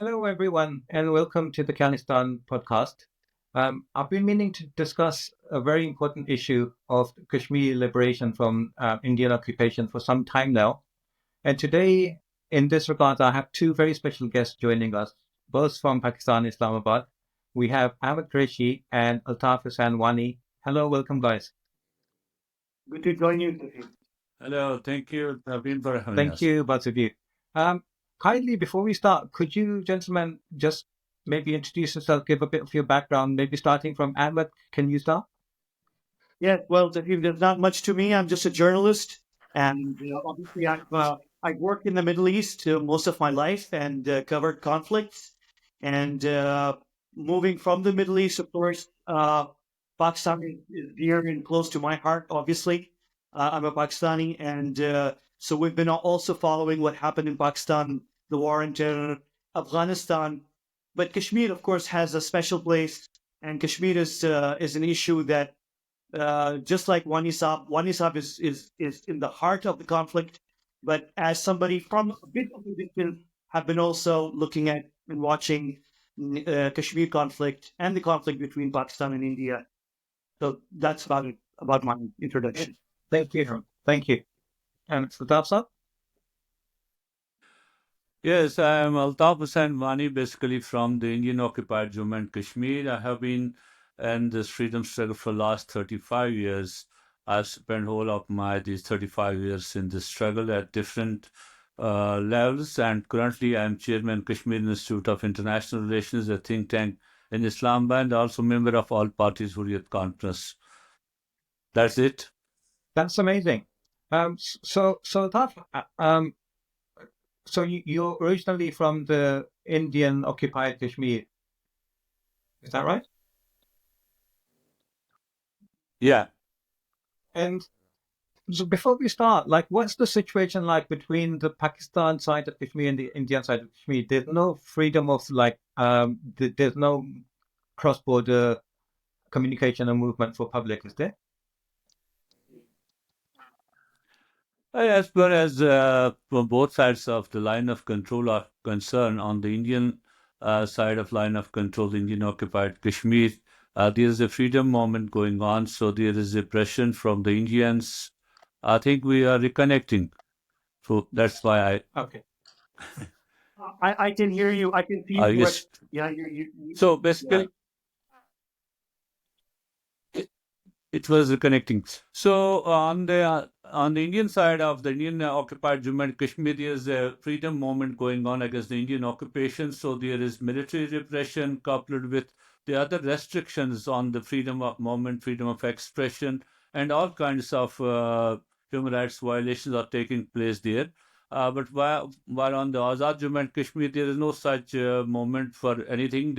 Hello, everyone, and welcome to the Afghanistan podcast. I've been meaning to discuss a very important issue of Kashmir liberation from Indian occupation for some time now. And today, in this regard, I have two very special guests joining us, both from Pakistan, Islamabad. We have Ahmed Quraishi and Altaf Hussain Wani. Hello, welcome, guys. Good to join you today. Hello, thank you, Naveen, for having Thank us. you, both of you. Kindly, before we start, could you, gentlemen, just maybe introduce yourself, give a bit of your background, maybe starting from Ahmed? Can you start? Yeah, well, there's not much to me. I'm just a journalist, and obviously, I've worked in the Middle East most of my life and covered conflicts. And moving from the Middle East, of course, Pakistan is dear and close to my heart. Obviously, I'm a Pakistani, and so we've been also following what happened in Pakistan, the war in terror, Afghanistan. But Kashmir, of course, has a special place, and Kashmir is an issue that just like Wani Saab is in the heart of the conflict. But as somebody from a bit of a distance, have been also looking at and watching Kashmir conflict and the conflict between Pakistan and India. So that's about it, about my introduction. Thank you. Thank you. And Altaf sir? Yes, I am Altaf Hussain Wani, basically from the Indian occupied Jammu and Kashmir. I have been in this freedom struggle for the last 35 years. I've spent whole of my these 35 years in this struggle at different levels, and currently I'm chairman Kashmir Institute of International Relations, a think tank in Islamabad, and also member of All Parties Hurriyat Conference. That's it. That's amazing. So Altaf, so you're originally from the Indian occupied Kashmir. Is that right? Yeah. And so before we start, like, what's the situation like between the Pakistan side of Kashmir and the Indian side of Kashmir? There's no freedom of there's no cross-border communication and movement for public, is there? As far as from both sides of the line of control are concerned, on the Indian side of line of control, the Indian occupied Kashmir, there is a freedom movement going on. So there is oppression from the Indians. I think we are reconnecting. So that's why Okay. I can hear you. I can see I you. guess. Yeah, So yeah. basically, it was reconnecting. So on the Indian side of the Indian occupied Jammu and Kashmir, there is a freedom movement going on against the Indian occupation. So there is military repression coupled with the other restrictions on the freedom of movement, freedom of expression, and all kinds of human rights violations are taking place there. But while on the Azad Jammu and Kashmir, there is no such movement for anything.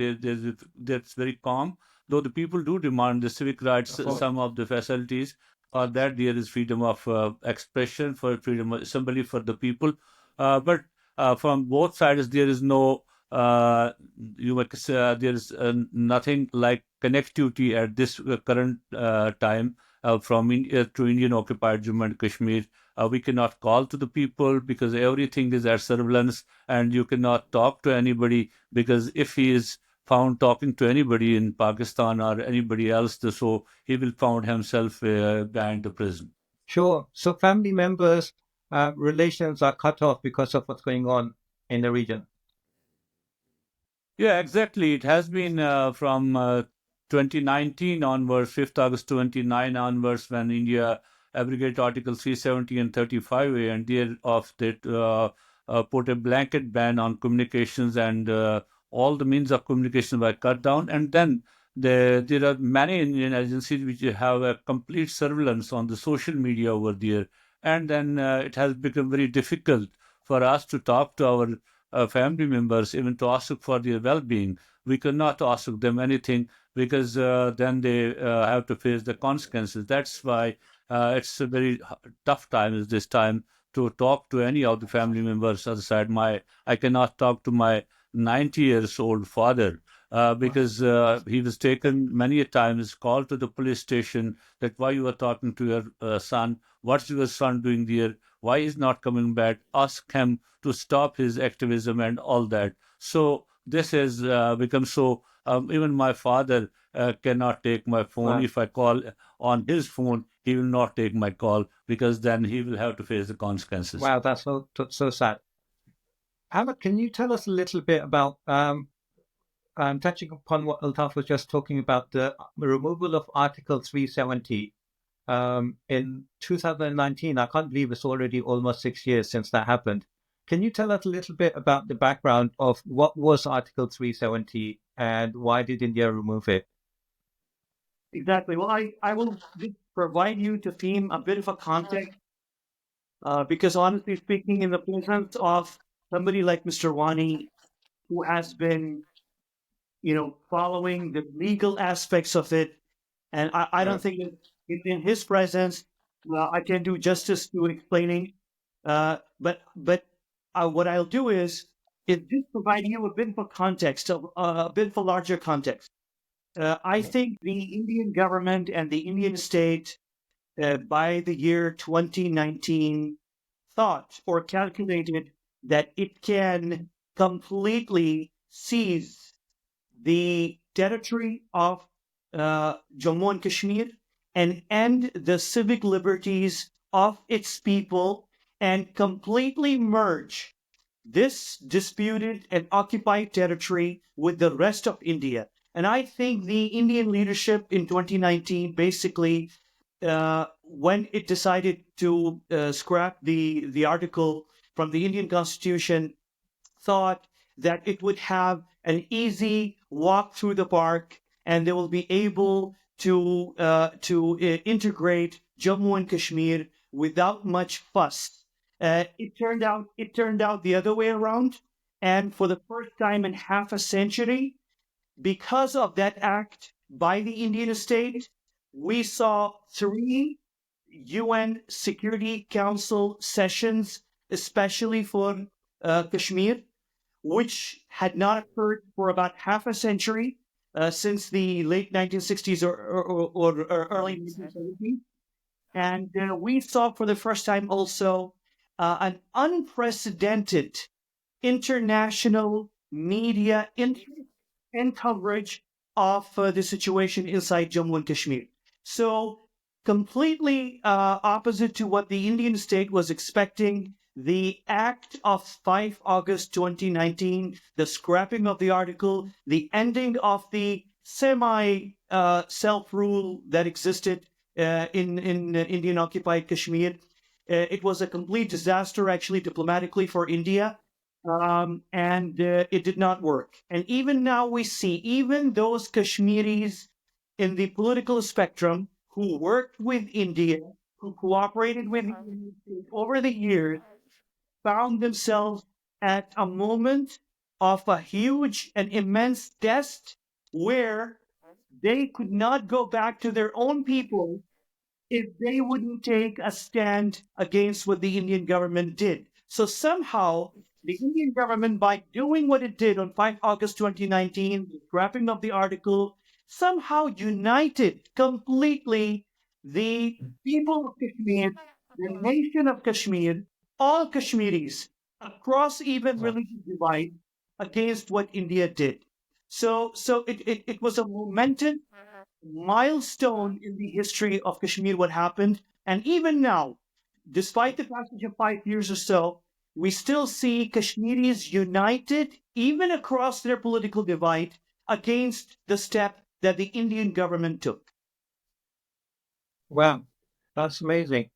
That's very calm, though the people do demand the civic rights, Of course. some of the facilities, or that there is freedom of expression, for freedom of assembly for the people. But from both sides, there is no, you might say, there is nothing like connectivity at this current time from to Indian occupied Jammu and Kashmir. We cannot call to the people because everything is at surveillance, and you cannot talk to anybody because if he is found talking to anybody in Pakistan or anybody else, so he will found himself behind the prison. Sure. So family members, relations are cut off because of what's going on in the region. Yeah, exactly. It has been from 2019 onwards, 5th August 29 onwards, when India abrogated Article 370 and 35A, and thereof that put a blanket ban on communications, and all the means of communication were cut down. And then there are many Indian agencies which have a complete surveillance on the social media over there. And then it has become very difficult for us to talk to our family members, even to ask for their well-being. We cannot ask them anything because then they have to face the consequences. That's why it's a very tough time is this time to talk to any of the family members. Other side, I cannot talk to my 90 years old father because he was taken many a times, called to the police station that why you are talking to your son, what's your son doing there, why he's not coming back, ask him to stop his activism and all that. So this has become so. Even my father cannot take my phone. Wow. If I call on his phone, he will not take my call because then he will have to face the consequences. Wow, that's so sad. Ahmed, can you tell us a little bit about touching upon what Altaf was just talking about, the removal of Article 370 in 2019? I can't believe it's already almost 6 years since that happened. Can you tell us a little bit about the background of what was Article 370 and why did India remove it? Exactly. Well, I will just provide you to theme a bit of a context, because honestly speaking, in the presence of somebody like Mr. Wani, who has been, following the legal aspects of it, and I don't think that in his presence, I can do justice to explaining. But what I'll do is just provide you a bit of a context, a bit of a larger context. I think the Indian government and the Indian state, by the year 2019, thought or calculated that it can completely seize the territory of Jammu and Kashmir and end the civic liberties of its people and completely merge this disputed and occupied territory with the rest of India. And I think the Indian leadership in 2019 basically, when it decided to scrap the article from the Indian Constitution, thought that it would have an easy walk through the park and they will be able to integrate Jammu and Kashmir without much fuss. It turned out the other way around, and for the first time in half a century, because of that act by the Indian state, we saw 3 UN Security Council sessions, especially for Kashmir, which had not occurred for about half a century, since the late 1960s or early 1970s. And we saw for the first time also an unprecedented international media interest and coverage of the situation inside Jammu and Kashmir. So, completely opposite to what the Indian state was expecting, the act of 5 August 2019, the scrapping of the article, the ending of the semi self rule that existed in Indian occupied Kashmir. It was a complete disaster, actually, diplomatically for India. And it did not work. And even now we see, even those Kashmiris in the political spectrum who worked with India, who cooperated with India over the years, found themselves at a moment of a huge and immense test where they could not go back to their own people if they wouldn't take a stand against what the Indian government did. So somehow, the Indian government, by doing what it did on 5 August 2019, scrapping of the article, somehow united completely the people of Kashmir, the nation of Kashmir, all Kashmiris, across even religious divide, against what India did. So it was a momentous milestone in the history of Kashmir, what happened. And even now, despite the passage of 5 years or so, we still see Kashmiris united, even across their political divide, against the step that the Indian government took. Wow, that's amazing.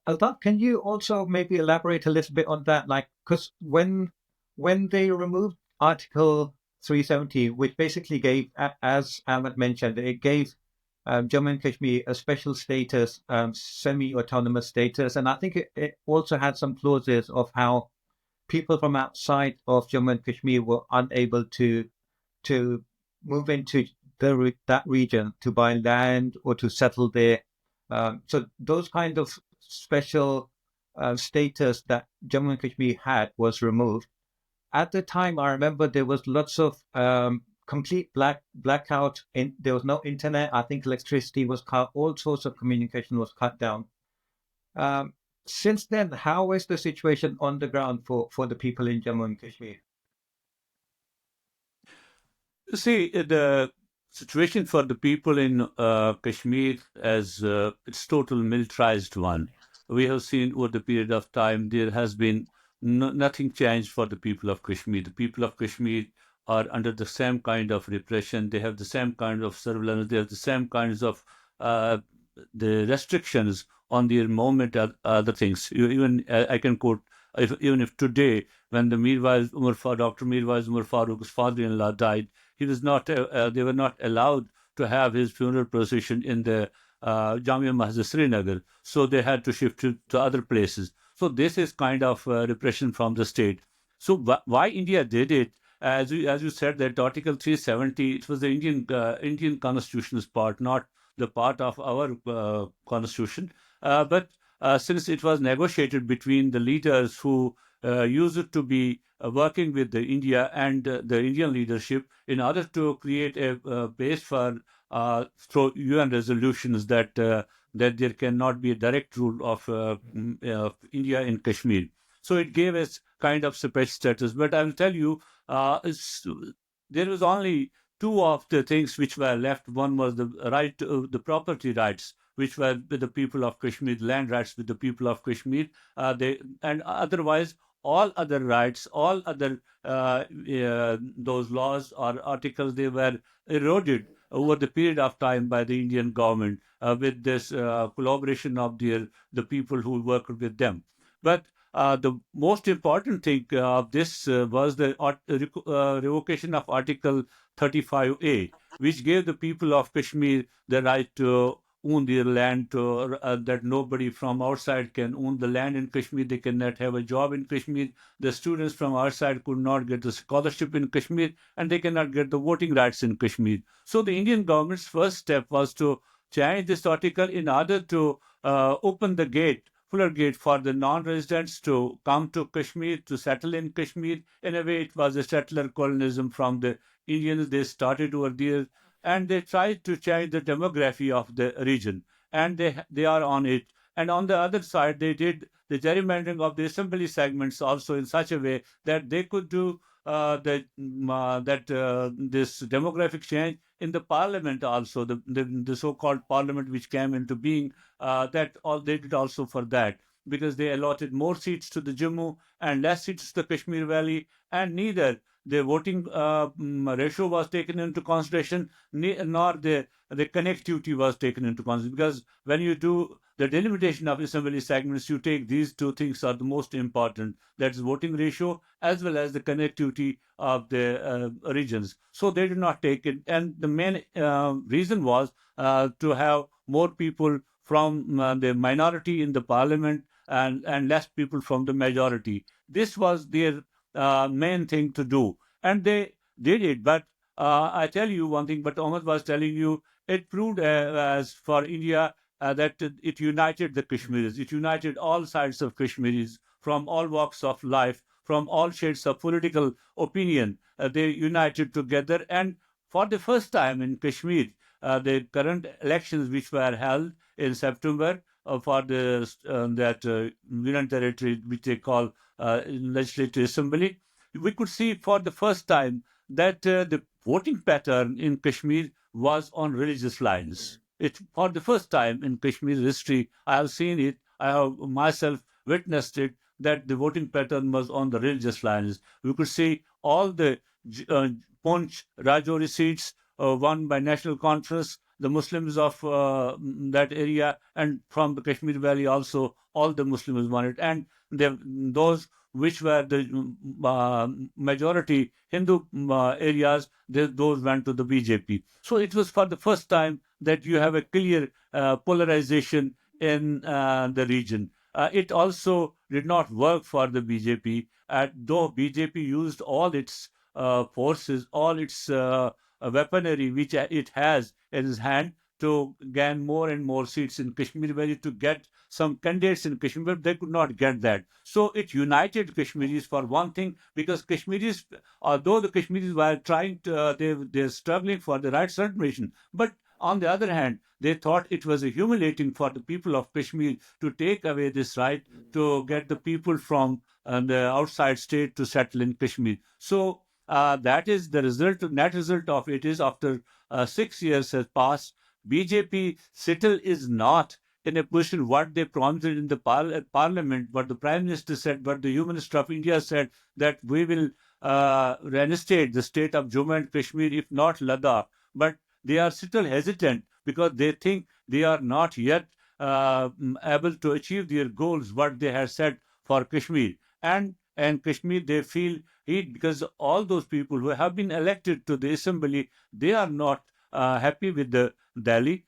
Altaf, can you also maybe elaborate a little bit on that? Like, because when they removed Article 370, which basically gave, as Ahmed mentioned, it gave Jammu and Kashmir a special status, semi-autonomous status, and I think it also had some clauses of how people from outside of Jammu and Kashmir were unable to move into that region to buy land or to settle there. So those kind of special status that Jammu and Kashmir had was removed. At the time, I remember there was lots of complete blackout. There was no internet. I think electricity was cut. All sorts of communication was cut down. Since then, how is the situation on the ground for the people in Jammu and Kashmir? See, the situation for the people in Kashmir as it's total militarized one. We have seen over the period of time there has been nothing changed for the people of Kashmir. The people of Kashmir are under the same kind of repression. They have the same kind of surveillance. They have the same kinds of uh, the restrictions on their movement and other things. Even I can quote, even if today, when the Dr. Mirwais Umar Farooq's father-in-law died, he was not. They were not allowed to have his funeral procession in the Jamia Masjid Srinagar, so they had to shift to other places. So this is kind of repression from the state. So why India did it? As you said, that Article 370, it was the Indian Constitution's part, not the part of our constitution. But since it was negotiated between the leaders who used to be working with the India and the Indian leadership in order to create a base for through UN resolutions that there cannot be a direct rule of India in Kashmir. So it gave us kind of special status. But I will tell you, there was only two of the things which were left. One was the right, the property rights, which were with the people of Kashmir, land rights with the people of Kashmir. And otherwise, all other rights, all other those laws or articles, they were eroded over the period of time by the Indian government with this collaboration of the people who worked with them. But the most important thing of this was the revocation of Article 35A, which gave the people of Kashmir the right to own their land, that nobody from outside can own the land in Kashmir. They cannot have a job in Kashmir. The students from outside could not get the scholarship in Kashmir, and they cannot get the voting rights in Kashmir. So the Indian government's first step was to change this article in order to open the gate, fuller gate, for the non-residents to come to Kashmir, to settle in Kashmir. In a way, it was a settler colonialism from the Indians. They started over there, and they tried to change the demography of the region, and they are on it. And on the other side, they did the gerrymandering of the assembly segments also in such a way that they could do this demographic change in the parliament also, the so-called parliament which came into being. That all they did also for that, because they allotted more seats to the Jammu and less seats to the Kashmir Valley, and neither the voting ratio was taken into consideration, nor the connectivity was taken into consideration. Because when you do the delimitation of assembly segments, you take these two things are the most important. That's voting ratio as well as the connectivity of the regions. So they did not take it. And the main reason was to have more people from the minority in the parliament and less people from the majority. This was their main thing to do. And they did it. But I tell you one thing, but Ahmed was telling you, it proved as for India that it united the Kashmiris. It united all sides of Kashmiris from all walks of life, from all shades of political opinion. They united together. And for the first time in Kashmir, the current elections which were held in September for that Union Territory, which they call Legislative Assembly, we could see for the first time that the voting pattern in Kashmir was on religious lines. It for the first time in Kashmir history, I have seen it. I have myself witnessed it, that the voting pattern was on the religious lines. We could see all the Poonch, Rajouri seats won by National Conference, the Muslims of that area, and from the Kashmir Valley also, all the Muslims won it. And those which were the majority Hindu areas, those went to the BJP. So it was for the first time that you have a clear polarization in the region. It also did not work for the BJP, though BJP used all its forces, all its weaponry which it has in its hand to gain more and more seats in Kashmir Valley, to get some candidates in Kashmir, but they could not get that. So it united Kashmiris for one thing, because Kashmiris, although the Kashmiris were trying to, they're struggling for the rights reservation, but on the other hand, they thought it was humiliating for the people of Kashmir to take away this right to get the people from the outside state to settle in Kashmir. So that is the result. Net result of it is after 6 years has passed, BJP still is not in a position what they promised in the parliament, what the Prime Minister said, what the Home Minister of India said, that we will reinstate the state of Jammu and Kashmir, if not Ladakh. But they are still hesitant because they think they are not yet able to achieve their goals, what they have set for Kashmir. And Kashmir, they feel it because all those people who have been elected to the assembly, they are not happy with the Delhi.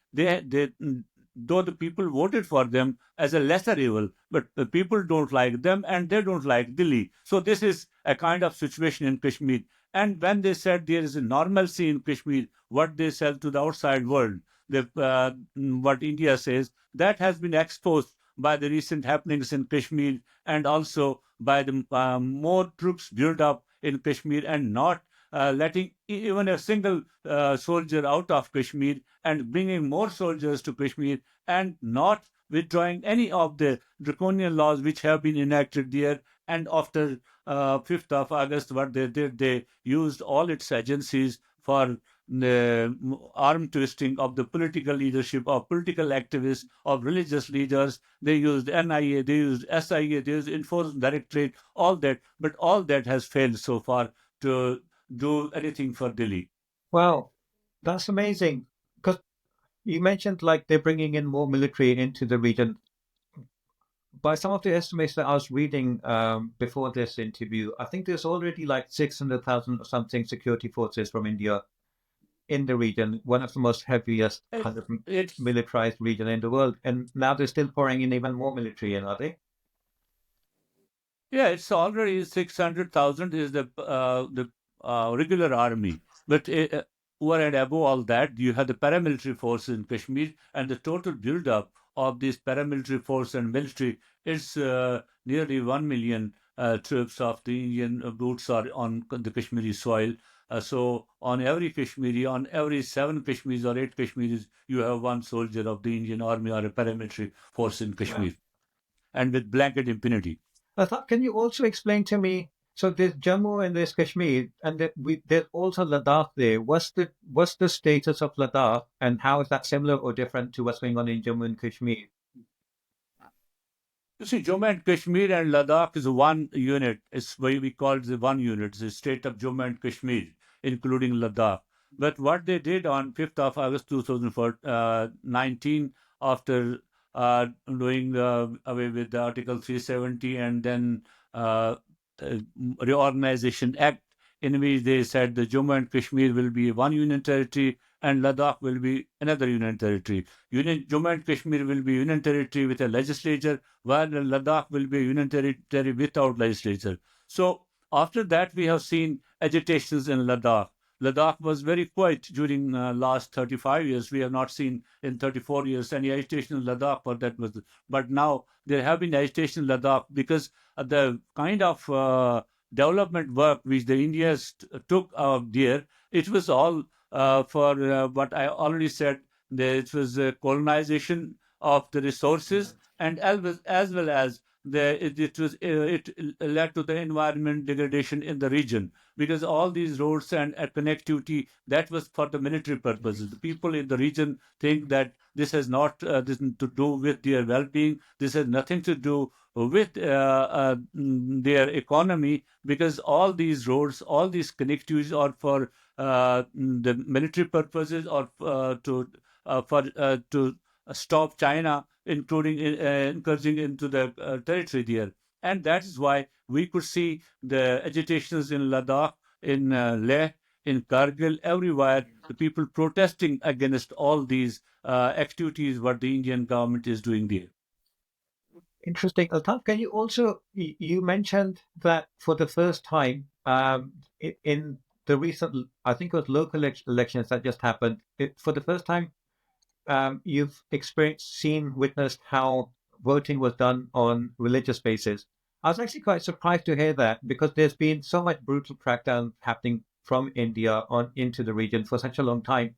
Though the people voted for them as a lesser evil, but the people don't like them and they don't like Delhi. So this is a kind of situation in Kashmir. And when they said there is a normalcy in Kashmir, what they sell to the outside world, what India says, that has been exposed by the recent happenings in Kashmir, and also by the more troops built up in Kashmir, and not letting even a single soldier out of Kashmir, and bringing more soldiers to Kashmir, and not withdrawing any of the draconian laws which have been enacted there. And after 5th of August, what they did, they used all its agencies for the arm twisting of the political leadership, of political activists, of religious leaders. They used NIA, they used SIA, they used Enforcement Directorate, all that. But all that has failed so far to do anything for Delhi. Wow, that's amazing. Because you mentioned like they're bringing in more military into the region. By some of the estimates that I was reading before this interview, I think there's already like 600,000 or something security forces from India in the region, one of the most heaviest kind of militarized region in the world. And now they're still pouring in even more military in, are they? Yeah, it's already 600,000 is the regular army. But over and above all that, you have the paramilitary force in Kashmir, and the total build-up of this paramilitary force and military is nearly 1 million troops of the Indian boots are on the Kashmiri soil. So on every Kashmiri, on every 7 Kashmiris or 8 Kashmiris, you have one soldier of the Indian army or a paramilitary force in Kashmir, and with blanket impunity. Can you also explain to me? So there's Jammu and there's Kashmir, and there's also Ladakh there. What's the status of Ladakh, and how is that similar or different to what's going on in Jammu and Kashmir? You see, Jammu and Kashmir and Ladakh is one unit. It's why we call it the one unit, the state of Jammu and Kashmir, including Ladakh. But what they did on 5th of August 2019, after doing away with the Article 370 and then Reorganization Act, in which they said the Jammu and Kashmir will be one union territory and Ladakh will be another union territory. Jammu and Kashmir will be union territory with a legislature, while Ladakh will be a union territory without legislature. So after that, we have seen agitations in Ladakh. Ladakh was very quiet during last 35 years. We have not seen in 34 years any agitation in Ladakh for that. But now there have been agitation in Ladakh because the kind of development work which the Indians took there, it was all for what I already said. It was colonization of the resources, and as well as it led to the environment degradation in the region, because all these roads and connectivity, that was for the military purposes. The people in the region think that this has not this to do with their well-being. This has nothing to do with their economy, because all these roads, all these connectivities are for the military purposes, or to stop China, including encouraging into the territory there. And that is why we could see the agitations in Ladakh, in Leh, in Kargil, everywhere, the people protesting against all these activities what the Indian government is doing there. Interesting. Altaf, can you also, you mentioned that for the first time in the recent, I think it was local elections that just happened, for the first time, you've witnessed how voting was done on religious basis. I was actually quite surprised to hear that, because there's been so much brutal crackdown happening from India on into the region for such a long time.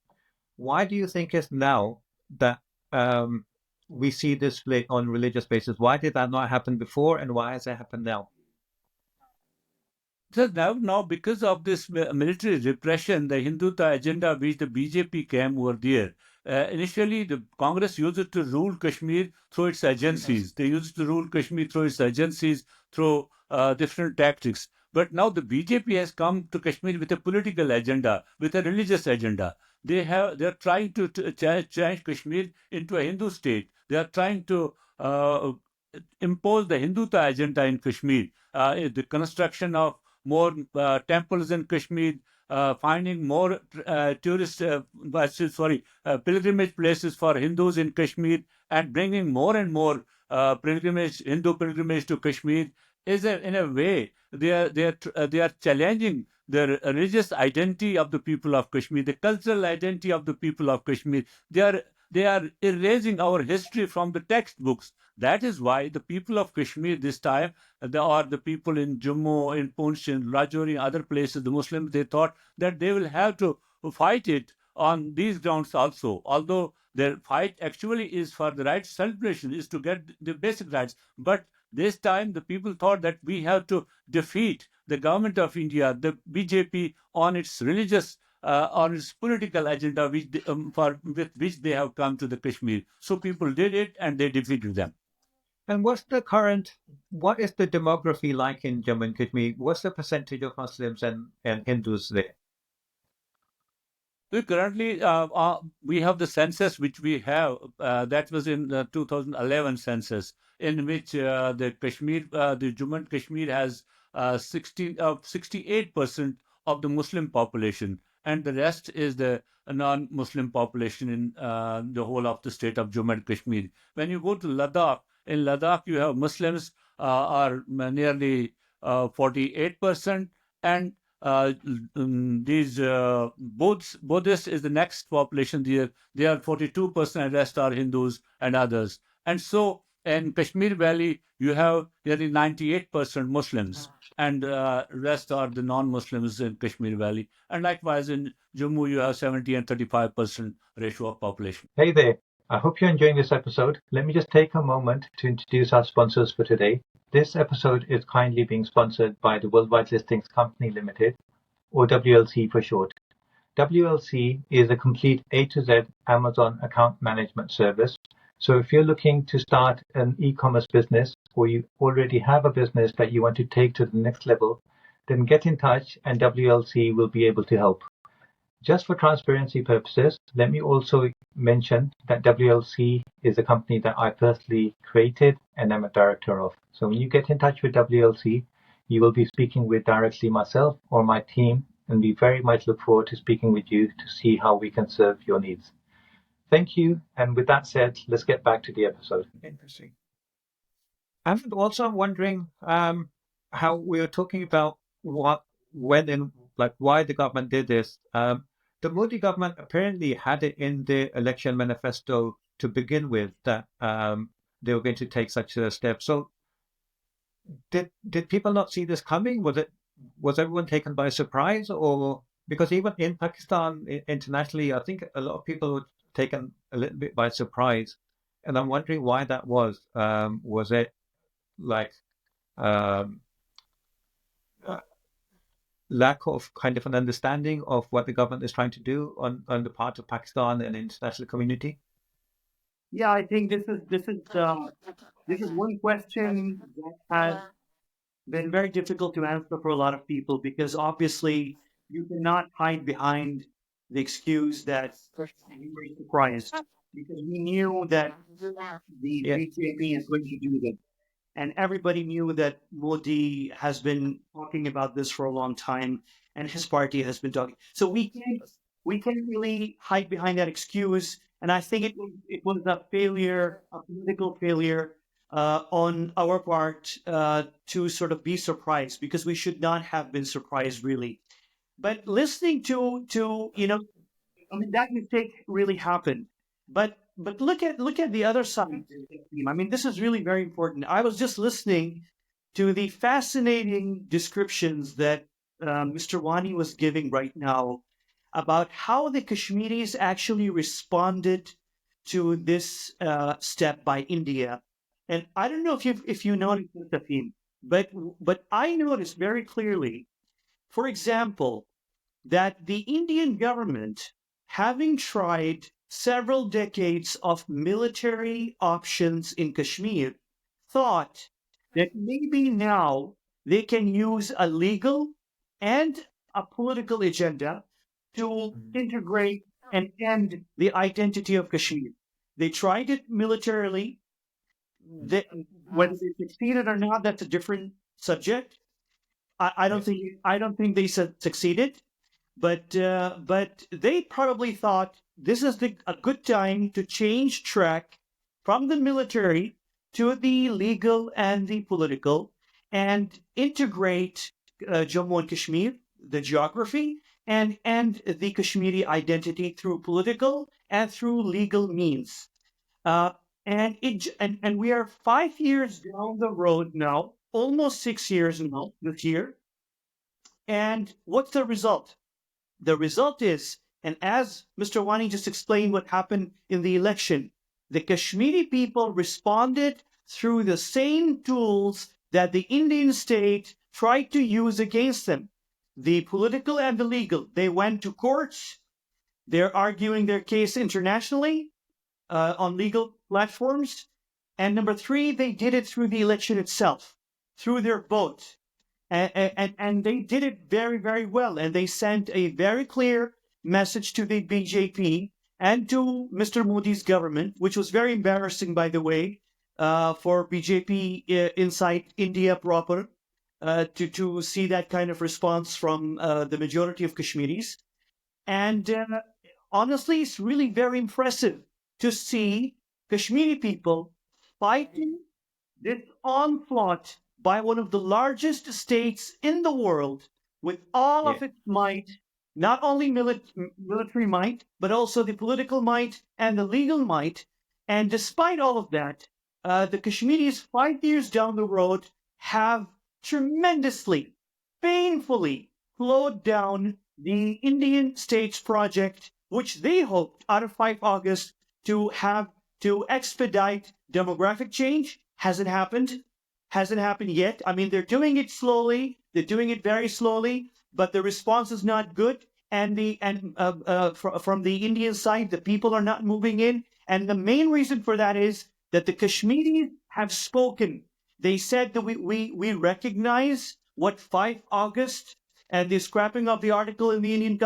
Why do you think it's now that we see this split on religious basis? Why did that not happen before, and why has it happened now? So now, because of this military repression, the Hindutva agenda which the BJP came over there, initially the Congress used it to rule Kashmir through its agencies. They used to rule Kashmir through its agencies, through different tactics. But now the BJP has come to Kashmir with a political agenda, with a religious agenda. They're trying to change Kashmir into a Hindu state. They are trying to impose the Hindutva agenda in Kashmir, the construction of more temples in Kashmir, finding more pilgrimage places for Hindus in Kashmir, and bringing more and more Hindu pilgrimage to Kashmir is in a way they are challenging the religious identity of the people of Kashmir, the cultural identity of the people of Kashmir. They are erasing our history from the textbooks. That is why the people of Kashmir this time, the people in Jammu, in Poonch, in Rajouri, other places, the Muslims, they thought that they will have to fight it on these grounds also. Although their fight actually is for the rights celebration, is to get the basic rights. But this time the people thought that we have to defeat the government of India, the BJP, on its religious on its political agenda, with which they have come to the Kashmir. So people did it and they defeated them. And what is the demography like in Jammu and Kashmir? What's the percentage of Muslims and Hindus there? We currently we have the census which we have that was in the 2011 census, in which the Jammu and Kashmir has 68% of the Muslim population, and the rest is the non-Muslim population in the whole of the state of Jammu and Kashmir. When you go to Ladakh, in Ladakh you have Muslims are nearly 48%, and these Buddhists is the next population there. They are 42%, and rest are Hindus and others. And so in Kashmir Valley, you have nearly 98% Muslims, and rest are the non-Muslims in Kashmir Valley. And likewise in Jammu, you have 70 and 35% ratio of population. Hey there. I hope you're enjoying this episode. Let me just take a moment to introduce our sponsors for today. This episode is kindly being sponsored by the Worldwide Listings Company Limited, or WLC for short. WLC is a complete A to Z Amazon account management service. So if you're looking to start an e-commerce business, or you already have a business that you want to take to the next level, then get in touch and WLC will be able to help. Just for transparency purposes, let me also mention that WLC is a company that I personally created and am a director of. So when you get in touch with WLC, you will be speaking with directly myself or my team, and we very much look forward to speaking with you to see how we can serve your needs. Thank you. And with that said, let's get back to the episode. Interesting. I'm also wondering how we were talking about why the government did this. The Modi government apparently had it in their election manifesto to begin with that they were going to take such a step. So did people not see this coming? Was everyone taken by surprise? Or because even in Pakistan internationally, I think a lot of people were taken a little bit by surprise, and I'm wondering why that was. Was it like lack of kind of an understanding of what the government is trying to do on the part of Pakistan and the international community? Yeah, I think this is one question that has been very difficult to answer for a lot of people, because obviously you cannot hide behind the excuse that we were surprised, because we knew that the BJP is going to do this. And everybody knew that Modi has been talking about this for a long time, and his party has been talking. So we can't really hide behind that excuse. And I think it was a failure, a political failure on our part to sort of be surprised, because we should not have been surprised really. But listening to I mean, that mistake really happened. But look at the other side. I mean, this is really very important. I was just listening to the fascinating descriptions that Mr. Wani was giving right now about how the Kashmiris actually responded to this step by India. And I don't know if you noticed this, Tafim, but I noticed very clearly for example, that the Indian government, having tried several decades of military options in Kashmir, thought that maybe now they can use a legal and a political agenda to integrate and end the identity of Kashmir. They tried it militarily. Whether they succeeded or not, that's a different subject. I don't think they succeeded, but they probably thought this is a good time to change track from the military to the legal and the political, and integrate Jammu and Kashmir, the geography, and the Kashmiri identity through political and through legal means. Uh, and we are 5 years down the road now, almost 6 years now this year. And what's the result? The result is, and as Mr. Wani just explained what happened in the election, the Kashmiri people responded through the same tools that the Indian state tried to use against them, the political and the legal. They went to courts. They're arguing their case internationally on legal platforms. And number three, they did it through the election itself, through their vote. And they did it very, very well. And they sent a very clear message to the BJP and to Mr. Modi's government, which was very embarrassing, by the way, for BJP inside India proper, to see that kind of response from the majority of Kashmiris. And honestly, it's really very impressive to see Kashmiri people fighting this onslaught by one of the largest states in the world with all of its might, not only military might, but also the political might and the legal might. And despite all of that, the Kashmiris 5 years down the road have tremendously, painfully slowed down the Indian state's project, which they hoped out of 5 August to have to expedite demographic change. Hasn't happened. Hasn't happened yet. I mean, they're doing it slowly. They're doing it very slowly, but the response is not good. And from the Indian side, the people are not moving in. And the main reason for that is that the Kashmiris have spoken. They said that we recognize what 5 August and the scrapping of the article in the Indian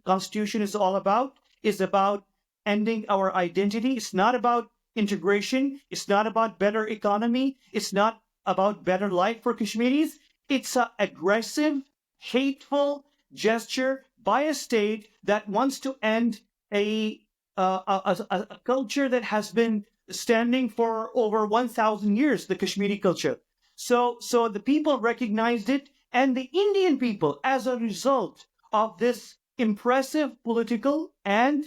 Constitution is all about. Is about ending our identity. It's not about integration. It's not about better economy. It's not about better life for Kashmiris. It's an aggressive, hateful gesture by a state that wants to end a culture that has been standing for over 1,000 years, the Kashmiri culture. So the people recognized it, and the Indian people, as a result of this impressive political and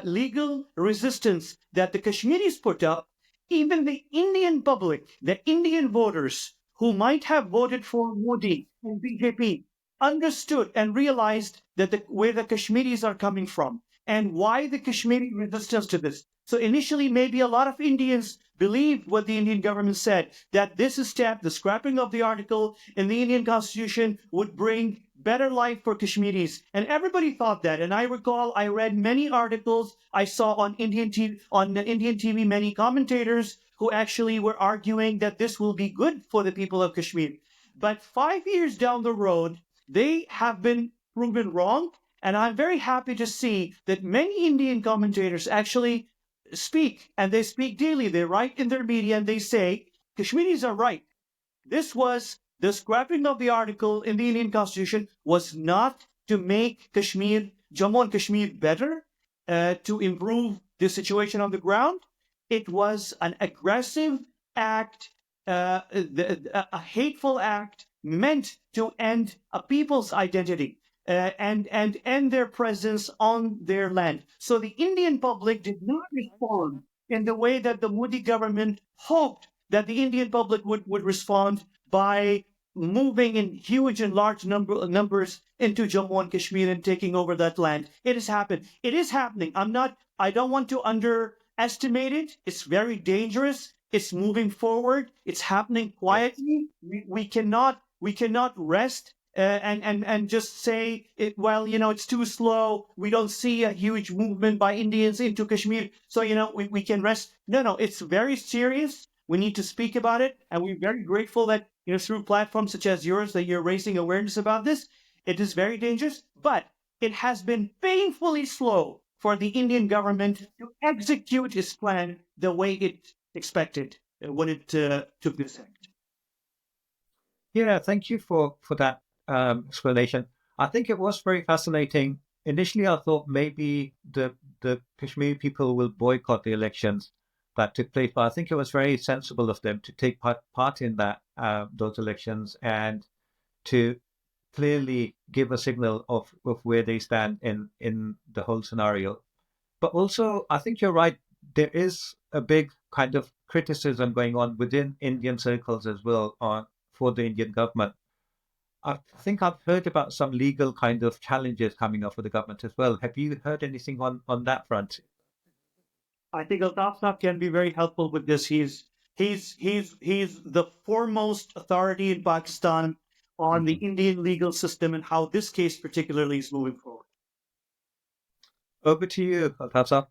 legal resistance that the Kashmiris put up, even the Indian public, the Indian voters who might have voted for Modi and BJP, understood and realized that where the Kashmiris are coming from and why the Kashmiri resistance to this. So initially, maybe a lot of Indians believed what the Indian government said, that this step, the scrapping of the article in the Indian Constitution, would bring better life for Kashmiris. And everybody thought that. And I recall I read many articles I saw on Indian TV, many commentators who actually were arguing that this will be good for the people of Kashmir. But 5 years down the road, they have been proven wrong. And I'm very happy to see that many Indian commentators actually speak, and they speak daily. They write in their media and they say, Kashmiris are right. This was the scrapping of the article in the Indian Constitution was not to make Kashmir, Jammu and Kashmir better, to improve the situation on the ground. It was an aggressive act, a hateful act meant to end a people's identity. And end their presence on their land. So the Indian public did not respond in the way that the Modi government hoped that the Indian public would respond by moving in huge and large numbers into Jammu and Kashmir and taking over that land. It has happened. It is happening. I don't want to underestimate it. It's very dangerous. It's moving forward. It's happening quietly. We cannot rest and just say, well, it's too slow. We don't see a huge movement by Indians into Kashmir, so we can rest. No, it's very serious. We need to speak about it, and we're very grateful that through platforms such as yours that you're raising awareness about this. It is very dangerous, but it has been painfully slow for the Indian government to execute its plan the way it expected when it took this act. Yeah, thank you for that explanation. I think it was very fascinating. Initially, I thought maybe the Kashmiri people will boycott the elections that took place, but I think it was very sensible of them to take part in that those elections and to clearly give a signal of where they stand in the whole scenario. But also, I think you're right. There is a big kind of criticism going on within Indian circles as well for the Indian government. I think I've heard about some legal kind of challenges coming up for the government as well. Have you heard anything on that front? I think Altaf can be very helpful with this. He's the foremost authority in Pakistan on the Indian legal system and how this case particularly is moving forward. Over to you, Altaf.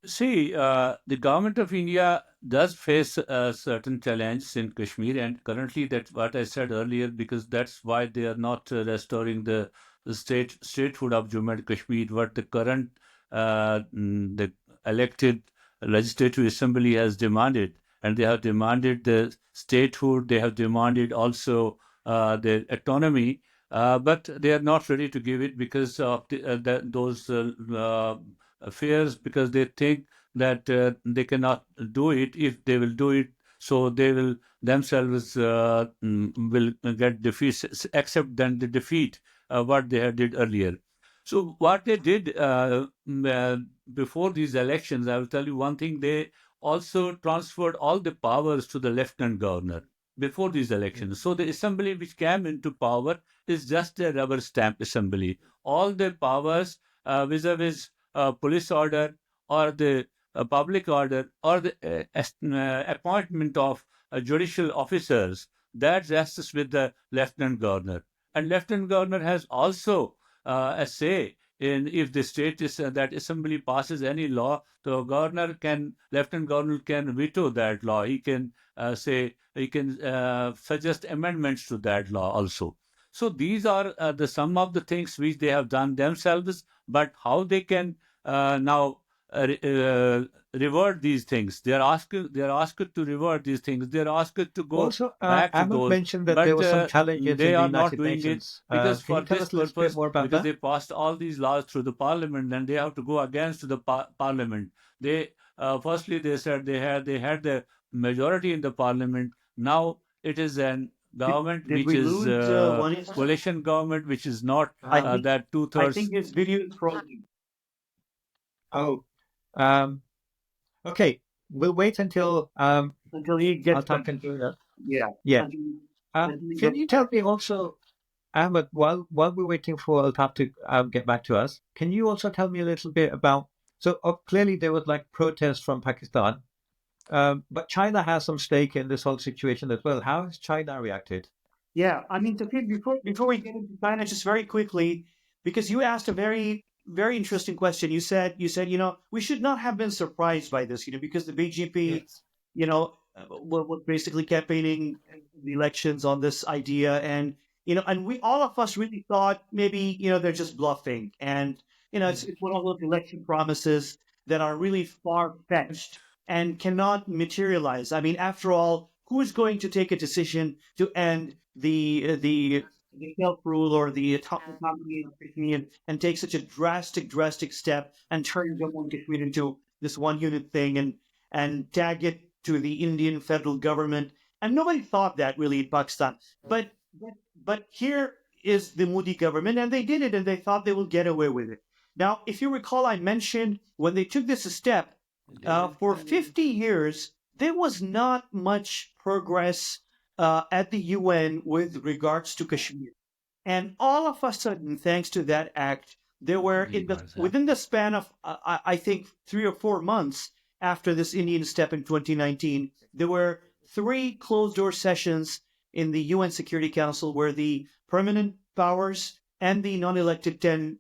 See, the government of India does face certain challenges in Kashmir, and currently that's what I said earlier, because that's why they are not restoring the statehood of Jammu and Kashmir, what the current the elected legislative assembly has demanded. And they have demanded the statehood, they have demanded also their autonomy, but they are not ready to give it because of those fears, because they think that they cannot do it. If they will do it, so they will themselves will get defeat, accept then the defeat what they had did earlier. So what they did before these elections, I will tell you one thing, they also transferred all the powers to the lieutenant governor before these elections. So the assembly which came into power is just a rubber stamp assembly. All the powers vis-a-vis police order or the public order or the appointment of judicial officers, that rests with the lieutenant governor. And lieutenant governor has also a say in if the state is that assembly passes any law, the lieutenant governor can veto that law. He can suggest amendments to that law also. So these are some of the things which they have done themselves, but how they can now revert these things. They are asked to revert these things. They are asked to go also, back to Ahmed those. mentioned that But there were some challenges they in the are not United doing Nations. it because Can for you tell this us a little purpose, bit more about because that? they passed all these laws through the parliament, then they have to go against the parliament. They firstly they said they had the majority in the parliament. Now it is an government Did which we is lose Wani? coalition government, which is not that I two-thirds. think his video is frozen. Oh, okay. We'll wait until Until he gets Altaf back. can do that. Yeah. Yeah. Until he Can gets you tell me also, Ahmed, while we're waiting for Altaf to get back to us, can you also tell me a little bit about? So clearly there was like protests from Pakistan, but China has some stake in this whole situation as well. How has China reacted? Yeah, I mean, Tafid, before we get into China, just very quickly, because you asked a very interesting question. You said we should not have been surprised by this, because the BJP, Yes. were basically campaigning the elections on this idea, and and we all of us really thought maybe they're just bluffing, and it's one of those election promises that are really far fetched and cannot materialize. I mean, after all, who is going to take a decision to end the self rule or the autonomy of Kashmir and take such a drastic step and turn Jammu and Kashmir into this one unit thing and tag it to the Indian federal government? And nobody thought that really in Pakistan. But here is the Modi government, and they did it, and they thought they will get away with it. Now, if you recall, I mentioned when they took this step, for 50 years, there was not much progress at the UN with regards to Kashmir. And all of a sudden, thanks to that act, there were within the span of, I think, 3 or 4 months after this Indian step in 2019, there were 3 closed door sessions in the UN Security Council where the permanent powers and the non-elected 10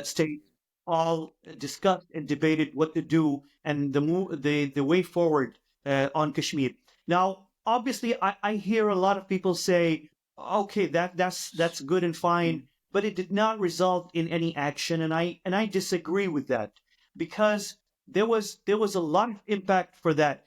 states all discussed and debated what to do and the way forward on Kashmir. Now, obviously, I hear a lot of people say, "Okay, that's good and fine," but it did not result in any action, and I disagree with that because there was a lot of impact for that.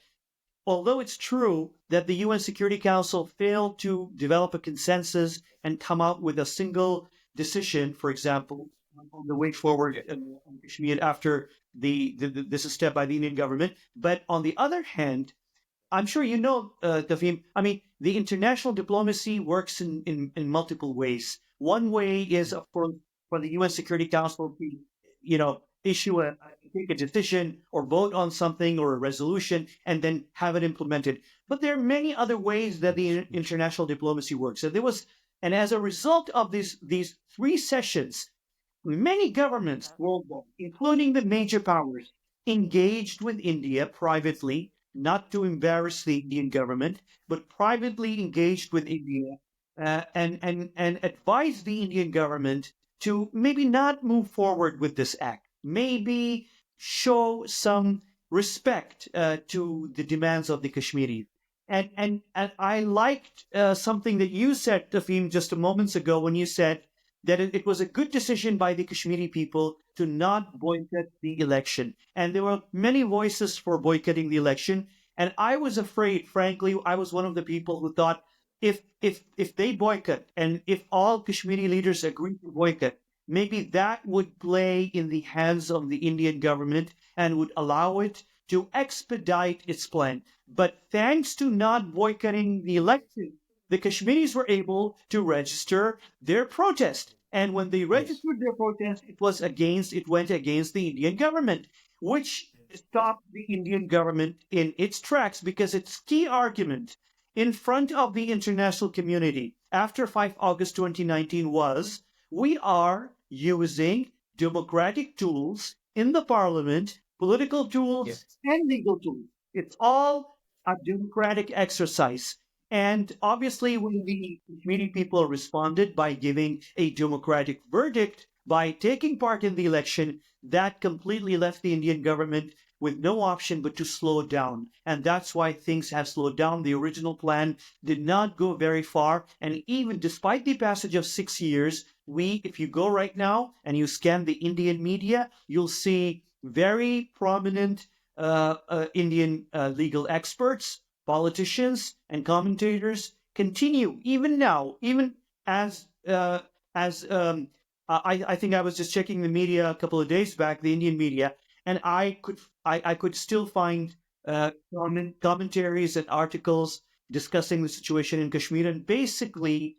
Although it's true that the UN Security Council failed to develop a consensus and come out with a single decision, for example, on the way forward on Kashmir after this is step by the Indian government. But on the other hand, I'm sure you know, Tafim. I mean, the international diplomacy works in multiple ways. One way is, of course, for the UN Security Council to, issue take a decision or vote on something or a resolution and then have it implemented. But there are many other ways that the international diplomacy works. And as a result of these three sessions, many governments worldwide, including the major powers, engaged with India privately, not to embarrass the Indian government, but privately engaged with India and advised the Indian government to maybe not move forward with this act, maybe show some respect to the demands of the Kashmiris. And I liked something that you said, Tafim, just a moments ago when you said that it was a good decision by the Kashmiri people to not boycott the election. And there were many voices for boycotting the election. And I was afraid, frankly, I was one of the people who thought if they boycott and if all Kashmiri leaders agree to boycott, maybe that would play in the hands of the Indian government and would allow it to expedite its plan. But thanks to not boycotting the election, the Kashmiris were able to register their protest. And when they registered their protest, it went against the Indian government, which stopped the Indian government in its tracks because its key argument in front of the international community after 5 August 2019 was, we are using democratic tools in the parliament, political tools and legal tools. It's all a democratic exercise. And obviously, when the Kashmiri people responded by giving a democratic verdict, by taking part in the election, that completely left the Indian government with no option but to slow down. And that's why things have slowed down. The original plan did not go very far. And even despite the passage of 6 years, if you go right now and you scan the Indian media, you'll see very prominent Indian legal experts, politicians, and commentators continue even now, even as I think I was just checking the media a couple of days back, the Indian media, and I could still find commentaries and articles discussing the situation in Kashmir and basically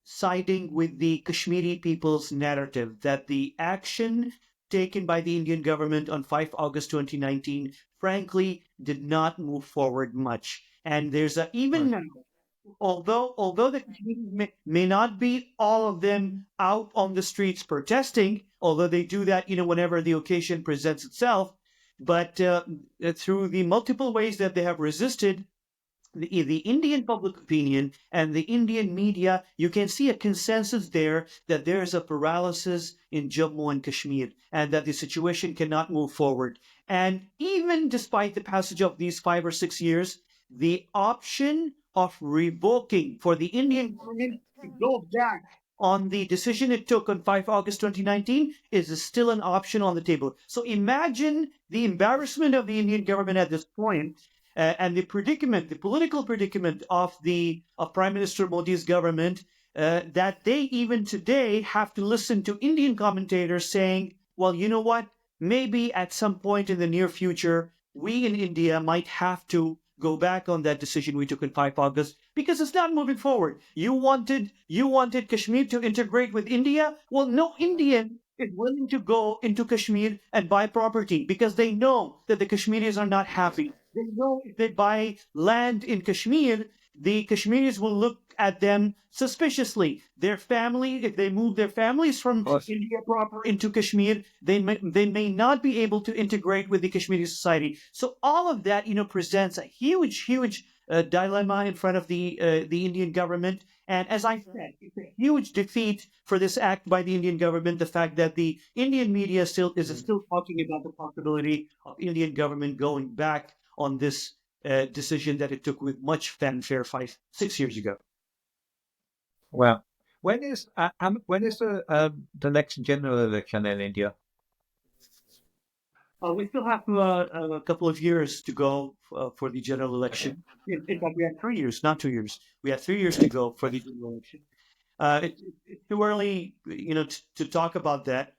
siding with the Kashmiri people's narrative that the action taken by the Indian government on 5 August 2019, frankly, did not move forward much. And there's even now, although the Kashmiris may not be all of them out on the streets protesting, although they do that, whenever the occasion presents itself, but through the multiple ways that they have resisted, the Indian public opinion and the Indian media, you can see a consensus there that there is a paralysis in Jammu and Kashmir and that the situation cannot move forward. And even despite the passage of these 5 or 6 years, the option of revoking for the Indian government to go back on the decision it took on 5 August 2019 is still an option on the table. So imagine the embarrassment of the Indian government at this point. And the political predicament of Prime Minister Modi's government, that they even today have to listen to Indian commentators saying, well, you know what, maybe at some point in the near future, we in India might have to go back on that decision we took on 5 August because it's not moving forward. You wanted Kashmir to integrate with India? Well, no Indian is willing to go into Kashmir and buy property because they know that the Kashmiris are not happy. They know if they buy land in Kashmir, the Kashmiris will look at them suspiciously. If they move their families from India proper into Kashmir, they may not be able to integrate with the Kashmiri society. So all of that, presents a huge dilemma in front of the Indian government. And as I said, it's a huge defeat for this act by the Indian government. The fact that the Indian media still talking about the possibility of Indian government going back on this decision that it took with much fanfare 6 years ago. Well, when is the next general election in India? We still have a couple of years to go for the general election. In fact, we have 3 years, not 2 years. We have 3 years to go for the general election. It's too early, to talk about that.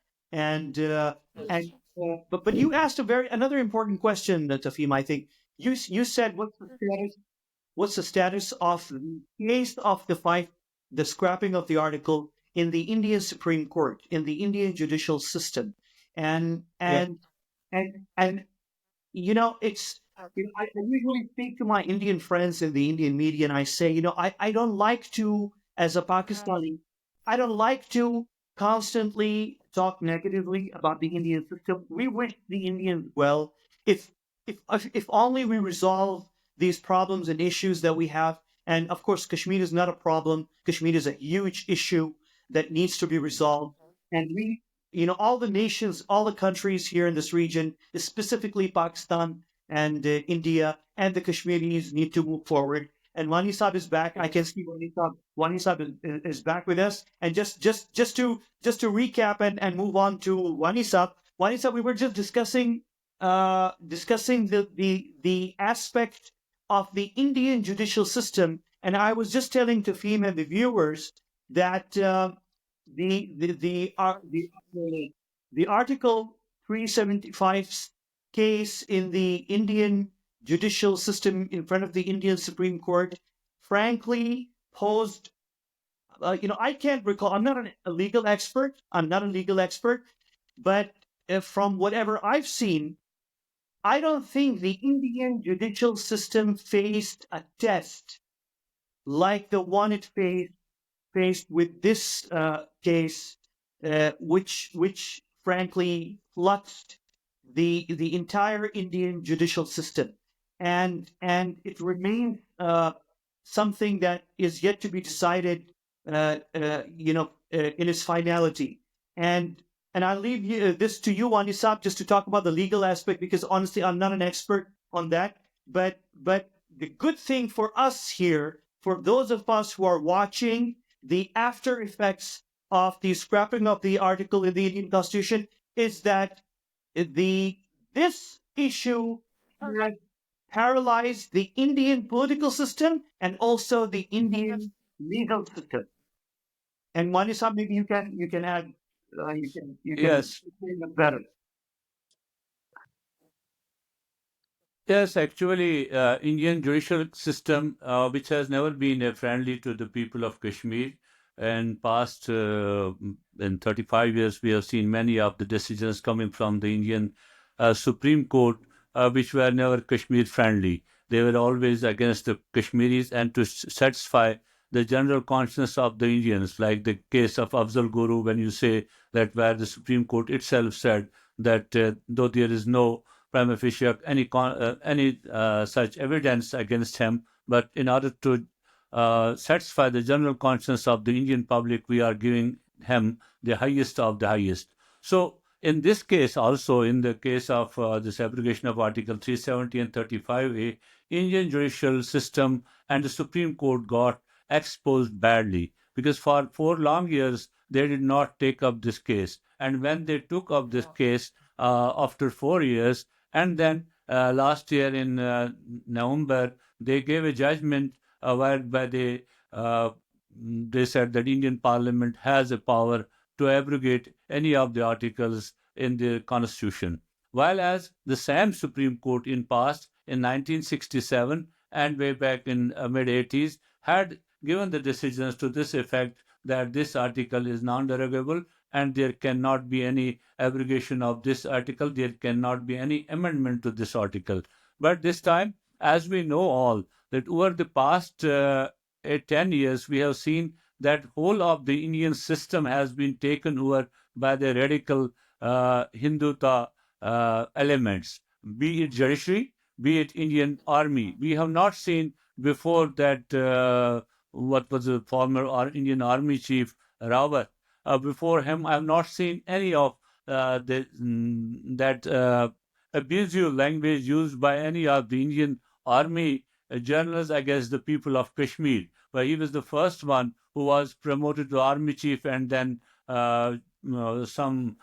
But you asked another important question, Tafim. I think you said what's the status of the case of the scrapping of the article in the Indian Supreme Court, in the Indian judicial system, and Yeah. and it's I usually speak to my Indian friends in the Indian media, and I say, I don't like to, as a Pakistani, I don't like to constantly talk negatively about the Indian system. We wish the Indians well. If if only we resolve these problems and issues that we have, and of course, Kashmir is not a problem. Kashmir is a huge issue that needs to be resolved, and all the nations, all the countries here in this region, specifically Pakistan and India and the Kashmiris, need to move forward. And Wani Saab is back. I can see Wani Saab is back with us. And just to recap and move on to Wani Saab. Wani Saab, we were just discussing the aspect of the Indian judicial system, and I was just telling Tafim and the viewers that the Article 375 case in the Indian judicial system in front of the Indian Supreme Court, frankly, posed. I can't recall. I'm not a legal expert. But from whatever I've seen, I don't think the Indian judicial system faced a test like the one it faced with this case, which frankly fluxed the entire Indian judicial system, and it remains something that is yet to be decided, in its finality. And I'll leave this to you, Anisab, just to talk about the legal aspect, because honestly, I'm not an expert on that. But the good thing for us here, for those of us who are watching the after effects of the scrapping of the article in the Indian Constitution, is that this issue has paralyzed the Indian political system and also the Indian legal system. And Manisab, maybe you can add, you can Yes. explain it better. Yes, actually, Indian judicial system, which has never been friendly to the people of Kashmir, and past in 35 years, we have seen many of the decisions coming from the Indian Supreme Court, which were never Kashmir friendly. They were always against the Kashmiris and to satisfy the general conscience of the Indians, like the case of Afzal Guru, when you say that where the Supreme Court itself said that though there is no prima facie any such evidence against him, but in order to satisfy the general conscience of the Indian public, we are giving him the highest of the highest. So in this case also, in the case of this abrogation of Article 370 and 35A, Indian judicial system and the Supreme Court got exposed badly, because for 4 long years they did not take up this case. And when they took up this case after 4 years, and then last year in November, they gave a judgment whereby they said that Indian Parliament has a power to abrogate any of the articles in the Constitution. While as the same Supreme Court in past, in 1967 and way back in mid-80s, had given the decisions to this effect that this article is non-derogable and there cannot be any abrogation of this article, there cannot be any amendment to this article. But this time, as we know all, that over the past 10 years, we have seen that whole of the Indian system has been taken over by the radical Hindutva elements, be it judiciary, be it Indian army. We have not seen before that, what was the former Indian Army Chief Rawat. Before him, I have not seen any of that abusive language used by any of the Indian Army journalists against the people of Kashmir. But he was the first one who was promoted to Army Chief, and then some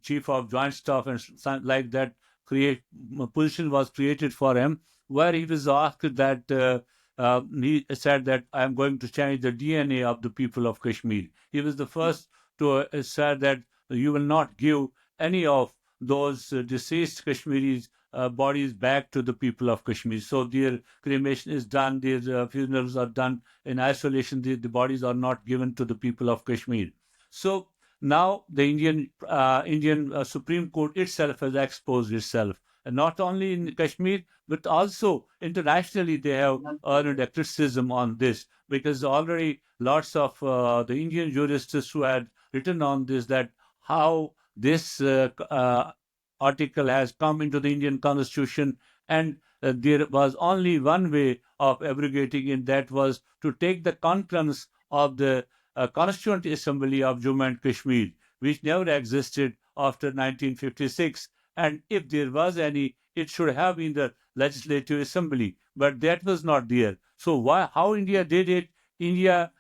Chief of Joint Staff and something like that position was created for him, where he was asked that he said that I am going to change the DNA of the people of Kashmir. He was the first to say that you will not give any of those deceased Kashmiris bodies back to the people of Kashmir. So their cremation is done, their funerals are done in isolation. The bodies are not given to the people of Kashmir. So now the Indian Supreme Court itself has exposed itself, and not only in Kashmir but also internationally. They have earned a criticism on this, because already lots of the Indian jurists who had written on this, that how this article has come into the Indian Constitution, and there was only one way of abrogating it, that was to take the concurrence of the Constituent Assembly of Jammu and Kashmir, which never existed after 1956. And if there was any, it should have been the Legislative Assembly, but that was not there. So how India did it? India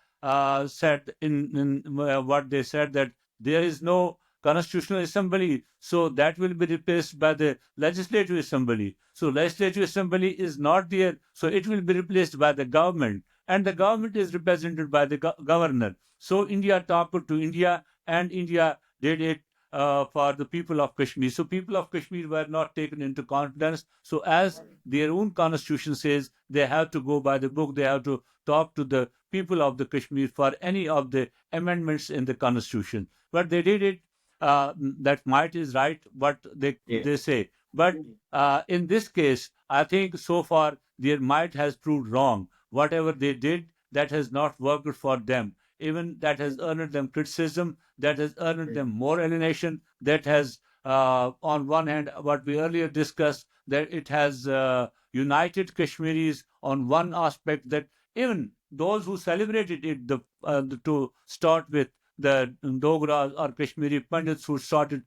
said in what they said, that there is no Constitutional Assembly, so that will be replaced by the Legislative Assembly. So Legislative Assembly is not there, so it will be replaced by the government, and the government is represented by the governor. So India talked to India, and India did it for the people of Kashmir. So people of Kashmir were not taken into confidence. So as their own constitution says, they have to go by the book. They have to talk to the people of the Kashmir for any of the amendments in the constitution. But they did it. That might is right, what they say. But in this case, I think so far their might has proved wrong. Whatever they did, that has not worked for them. Even that has earned them criticism, that has earned them more alienation, that has, on one hand, what we earlier discussed, that it has united Kashmiris on one aspect, that even those who celebrated it, to start with, the Dogras or Kashmiri Pandits who started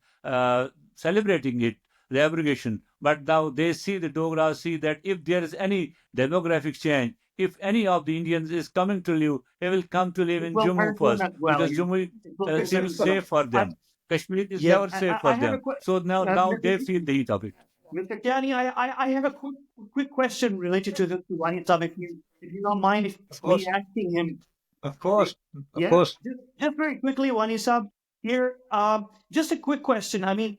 celebrating it, the abrogation. But now they see, the Dogras see, that if there is any demographic change, if any of the Indians is coming to live, they will come to live in Jammu first, because Jammu seems safe for them. Kashmir is never safe for them. So now they feel the heat of it. Mr. Kiani, I have a quick question related to the Wani Sab, if you don't mind me asking him. Of course, of course. Just very quickly, Wani Sab, here, just a quick question. I mean,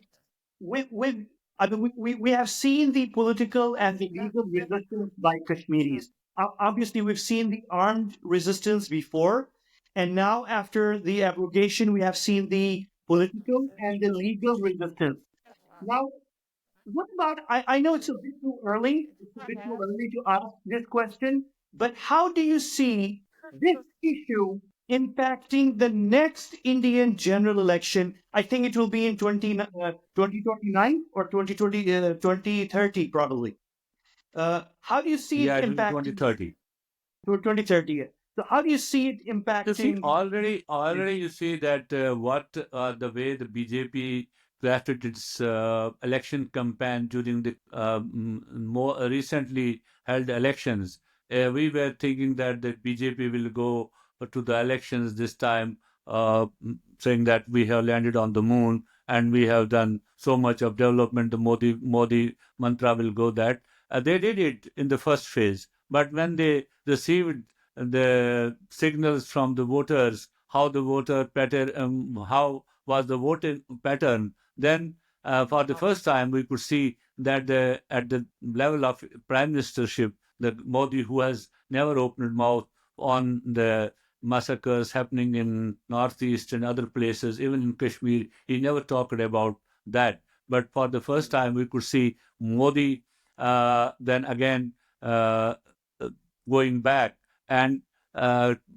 we have seen the political and the legal resistance by Kashmiris. Obviously, we've seen the armed resistance before, and now after the abrogation, we have seen the political and the legal resistance. Now, what about, I know it's a bit too early, to ask this question, but how do you see this issue impacting the next Indian general election? I think it will be in 2029 or 2030, probably. How do you see it impacting? 2030. 2030. So how do you see it impacting? You see, already you see that the way the BJP crafted its election campaign during the more recently held elections. We were thinking that the BJP will go to the elections this time, saying that we have landed on the moon and we have done so much of development. The Modi mantra will go that. They did it in the first phase, but when they received the signals from the voters, how the voter pattern, how was the voting pattern, then for the first time we could see that at the level of prime ministership, the Modi, who has never opened mouth on the massacres happening in Northeast and other places, even in Kashmir, he never talked about that. But for the first time we could see Modi then again going back and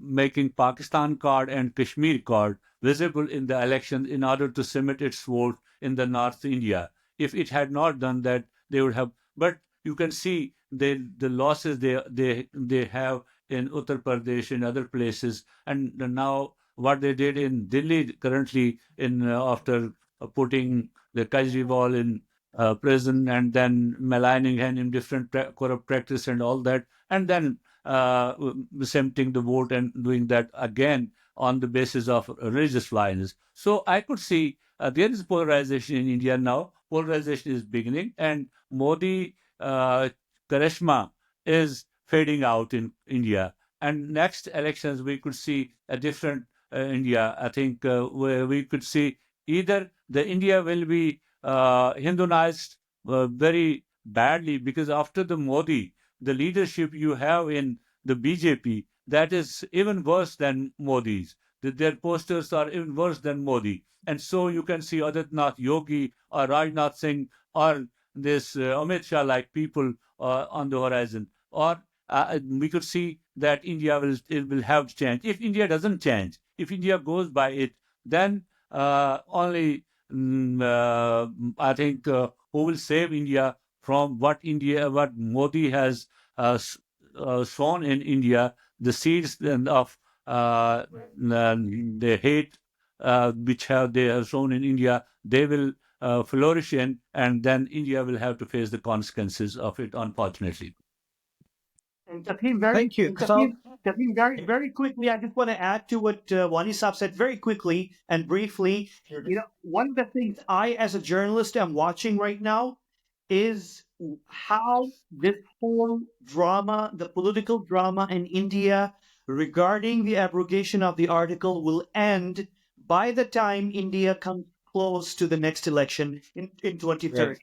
making Pakistan card and Kashmir card visible in the elections in order to cement its vote in the North India. If it had not done that, they would have. But you can see the losses they have in Uttar Pradesh and other places, and now what they did in Delhi currently in after putting the Kajriwal in prison and then maligning him in different corrupt practice and all that, and then attempting the vote and doing that again on the basis of religious lines. So I could see there is polarization in India now. Polarization is beginning, and Modi charisma is fading out in India. And next elections, we could see a different India. I think where we could see either the India will be Hinduized very badly, because after the Modi, the leadership you have in the BJP, that is even worse than Modi's. Their posters are even worse than Modi. And so you can see Adityanath Yogi or Rajnath Singh or this Amit Shah like people on the horizon. Or we could see that India will have change. If India doesn't change, if India goes by it, then only I think who will save India from what Modi has sown in India, the seeds of the hate which they have sown in India, they will flourish in, and then India will have to face the consequences of it, unfortunately. And Kathleen, very, Thank you. and So, Kathleen, very quickly, I just want to add to what Wani Saab said very quickly and briefly. One of the things I, as a journalist, am watching right now is how this whole drama, the political drama in India regarding the abrogation of the article will end by the time India comes close to the next election in 2030.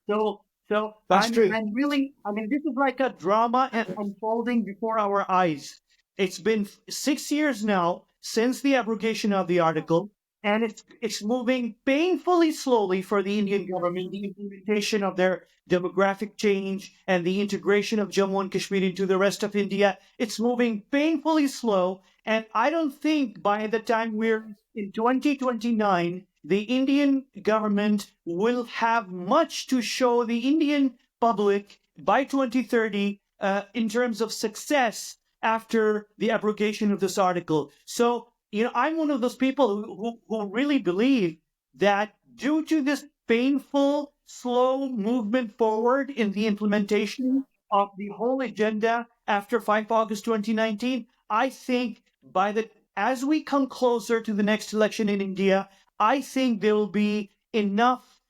So that's true. I'm really, I mean, this is like a drama unfolding before our eyes. It's been 6 years now since the abrogation of the article, and it's moving painfully slowly for the Indian government, the implementation of their demographic change and the integration of Jammu and Kashmir into the rest of India. It's moving painfully slow, and I don't think by the time we're in 2029, the Indian government will have much to show the Indian public by 2030 in terms of success after the abrogation of this article. So, I'm one of those people who really believe that due to this painful, slow movement forward in the implementation of the whole agenda after 5 August 2019, I think as we come closer to the next election in India, I think there will be enough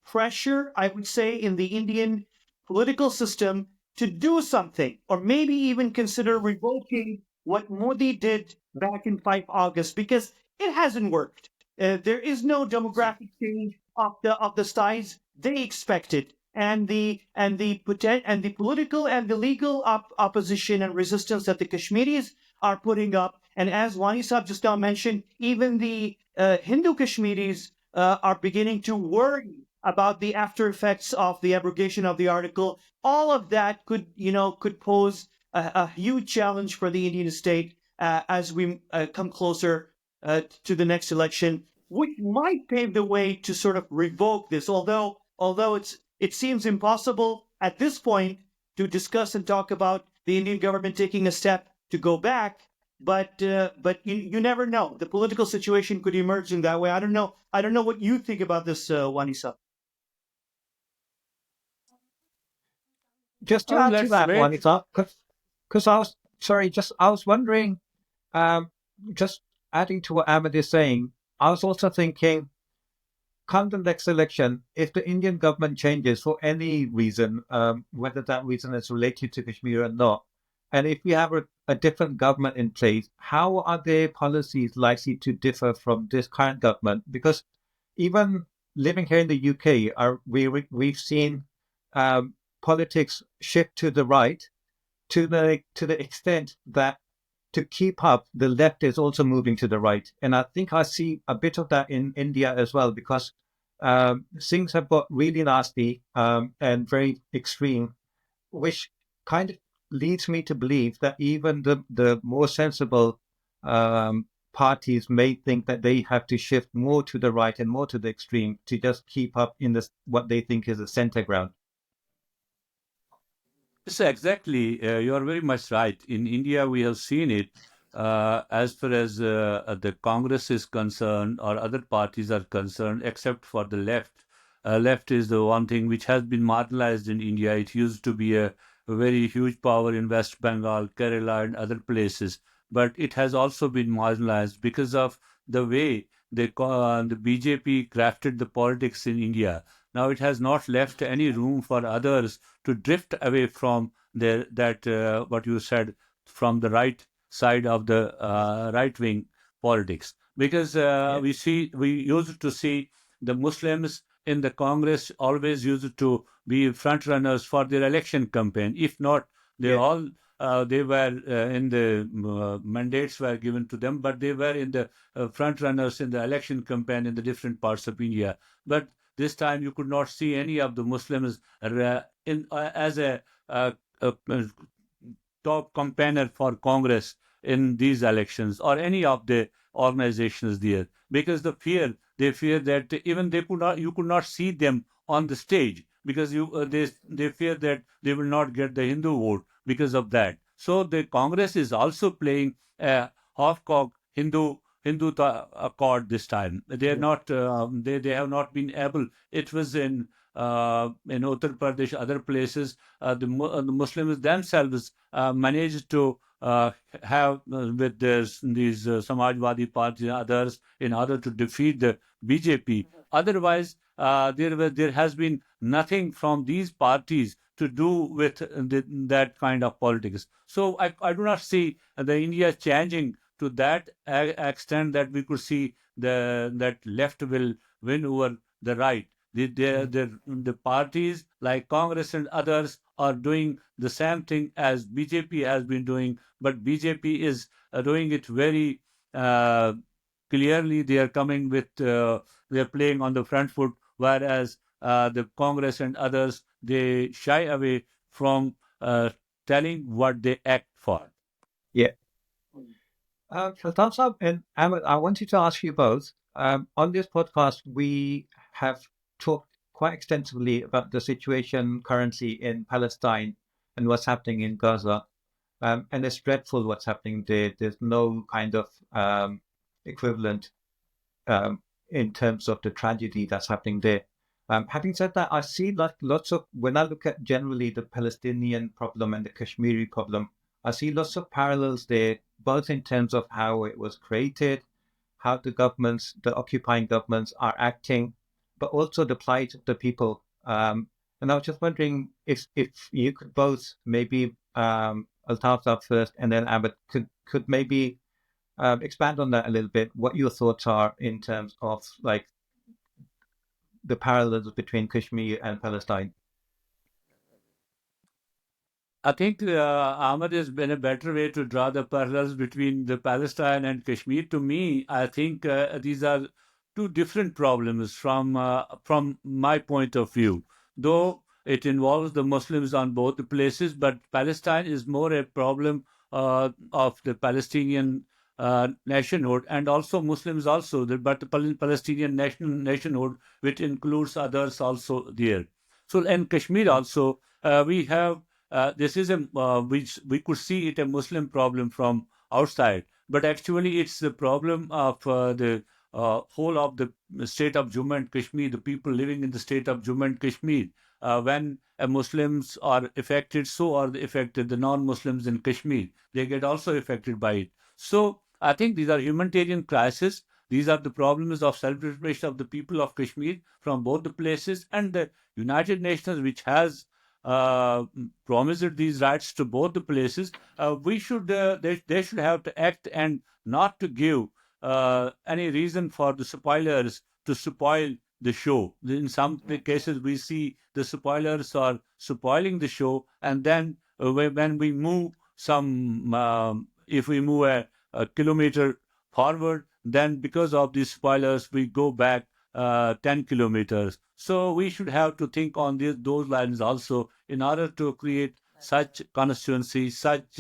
pressure, I would say, in the Indian political system to do something, or maybe even consider revoking what Modi did back in 5 August, because it hasn't worked. There is no demographic change of the size they expected, and the political and the legal opposition and resistance that the Kashmiris are putting up. And as Wani Saab just now mentioned, even the Hindu Kashmiris are beginning to worry about the after effects of the abrogation of the article. All of that could pose a huge challenge for the Indian state as we come closer to the next election, which might pave the way to sort of revoke this. Although it seems impossible at this point to discuss and talk about the Indian government taking a step to go back. But you never know. The political situation could emerge in that way. I don't know. I don't know what you think about this, Wanisa. Just to Oh, add to let's that one, wait. because I was wondering, just adding to what Ahmed is saying, I was also thinking, come the next election, if the Indian government changes for any reason, whether that reason is related to Kashmir or not, and if we have a different government in place, how are their policies likely to differ from this current government? Because even living here in the UK, we've seen politics shift to the right to the extent that to keep up, the left is also moving to the right, and I think I see a bit of that in India as well, because things have got really nasty and very extreme, which kind of leads me to believe that even the more sensible parties may think that they have to shift more to the right and more to the extreme to just keep up in this what they think is a center ground. So exactly, you are very much right. In India, we have seen it. As far as the Congress is concerned, or other parties are concerned, except for the left. Left is the one thing which has been marginalized in India. It used to be a very huge power in West Bengal, Kerala, and other places, but it has also been marginalized because of the way the BJP crafted the politics in India. Now it has not left any room for others to drift away from that what you said, from the right side of the right wing politics, because Yeah, we used to see the Muslims in the Congress always used to be front runners for their election campaign. If not, they yeah, all they were in the mandates were given to them, but they were in the front runners in the election campaign in the different parts of India. But this time you could not see any of the Muslims as uh, a top campaigner for Congress in these elections, or any of the organizations there, because they fear that even you could not see them on the stage, because they fear that they will not get the Hindu vote because of that. So the Congress is also playing a half-cocked accord this time. They are yeah, not they have not been able. It was in Uttar Pradesh, other places, the Muslims themselves managed to have with these Samajwadi party and others in order to defeat the BJP. Otherwise, there has been nothing from these parties to do with that kind of politics. So I do not see the India changing to that extent that we could see that left will win over the right. mm, The parties like Congress and others are doing the same thing as BJP has been doing, but BJP is doing it very uh, clearly. They are coming with, they are playing on the front foot, whereas the Congress and others, they shy away from telling what they act for. yeah. Altaf and Ahmed, I wanted to ask you both. On this podcast, we have talked quite extensively about the situation currently in Palestine and what's happening in Gaza. And it's dreadful what's happening there. There's no kind of equivalent in terms of the tragedy that's happening there. Having said that, I see like lots of, when I look at generally the Palestinian problem and the Kashmiri problem, I see lots of parallels there, both in terms of how it was created, how the governments, the occupying governments are acting, but also the plight of the people. And I was just wondering if you could both maybe Altaf up first and then Ahmed could maybe expand on that a little bit. What your thoughts are in terms of like the parallels between Kashmir and Palestine? I think Ahmad has been a better way to draw the parallels between the Palestine and Kashmir. To me, I think these are two different problems from my point of view. Though it involves the Muslims on both the places, but Palestine is more a problem of the Palestinian nationhood, and also Muslims also, but the Palestinian nationhood, which includes others also there. So, in Kashmir also, we have this is a which we could see it a Muslim problem from outside, but actually it's the problem of the whole of the state of Jammu and Kashmir, the people living in the state of Jammu and Kashmir. When Muslims are affected, so are affected the non-Muslims in Kashmir. They get also affected by it. So I think these are humanitarian crises. These are the problems of self-preservation of the people of Kashmir from both the places, and the United Nations, which has uh, promised these rights to both the places, they should have to act and not to give any reason for the spoilers to spoil the show. In some cases, we see the spoilers are spoiling the show, and then when we move if we move a kilometer forward, then because of these spoilers, we go back 10 kilometers. So we should have to think on those lines also in order to create such constituencies, such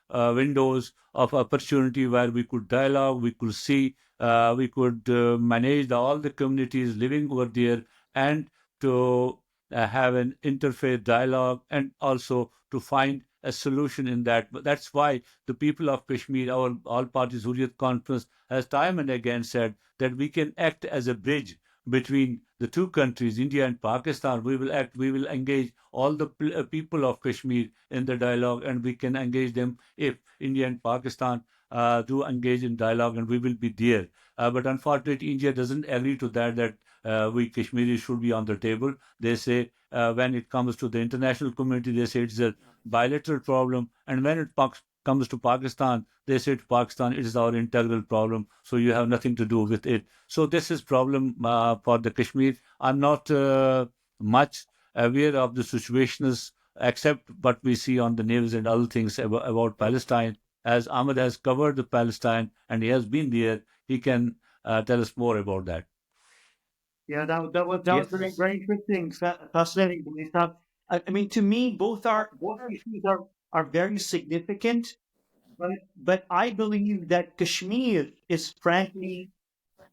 windows of opportunity where we could dialogue, we could see, we could manage all the communities living over there, and to have an interfaith dialogue, and also to find a solution in that. But that's why the people of Kashmir, our all parties Hurriyat conference, has time and again said that we can act as a bridge between the two countries, India and Pakistan. We will engage all the people of Kashmir in the dialogue, and we can engage them if India and Pakistan do engage in dialogue, and we will be there. But unfortunately, India doesn't agree to that we Kashmiris should be on the table. They say when it comes to the international community, they say it's a bilateral problem, and when it comes to Pakistan, they say to Pakistan, it is our integral problem, so you have nothing to do with it. So this is problem for the Kashmir. I'm not much aware of the situations except what we see on the news and other things about Palestine. As Ahmed has covered the Palestine and he has been there, he can tell us more about that. Yeah, that was very, Yes. very interesting, fascinating. I mean, to me, both issues are very significant, but I believe that Kashmir is frankly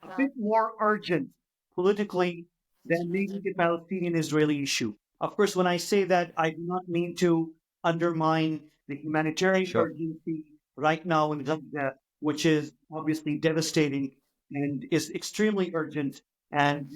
a bit more urgent politically than maybe the Palestinian-Israeli issue. Of course, when I say that, I do not mean to undermine the humanitarian Sure. urgency right now in Gaza, which is obviously devastating and is extremely urgent, and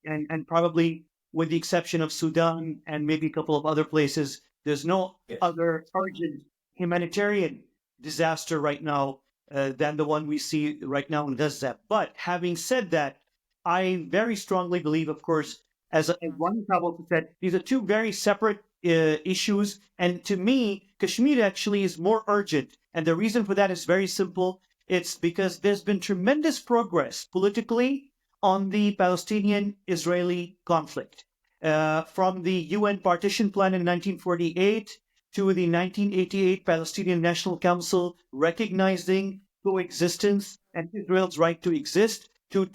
and probably with the exception of Sudan and maybe a couple of other places, there's no Yes. other urgent humanitarian disaster right now than the one we see right now in Gaza. But having said that, I very strongly believe, of course, as one couple said, these are two very separate issues. And to me, Kashmir actually is more urgent. And the reason for that is very simple. It's because there's been tremendous progress politically on the Palestinian-Israeli conflict. From the UN partition plan in 1948 to the 1988 Palestinian National Council recognizing coexistence and Israel's right to exist, to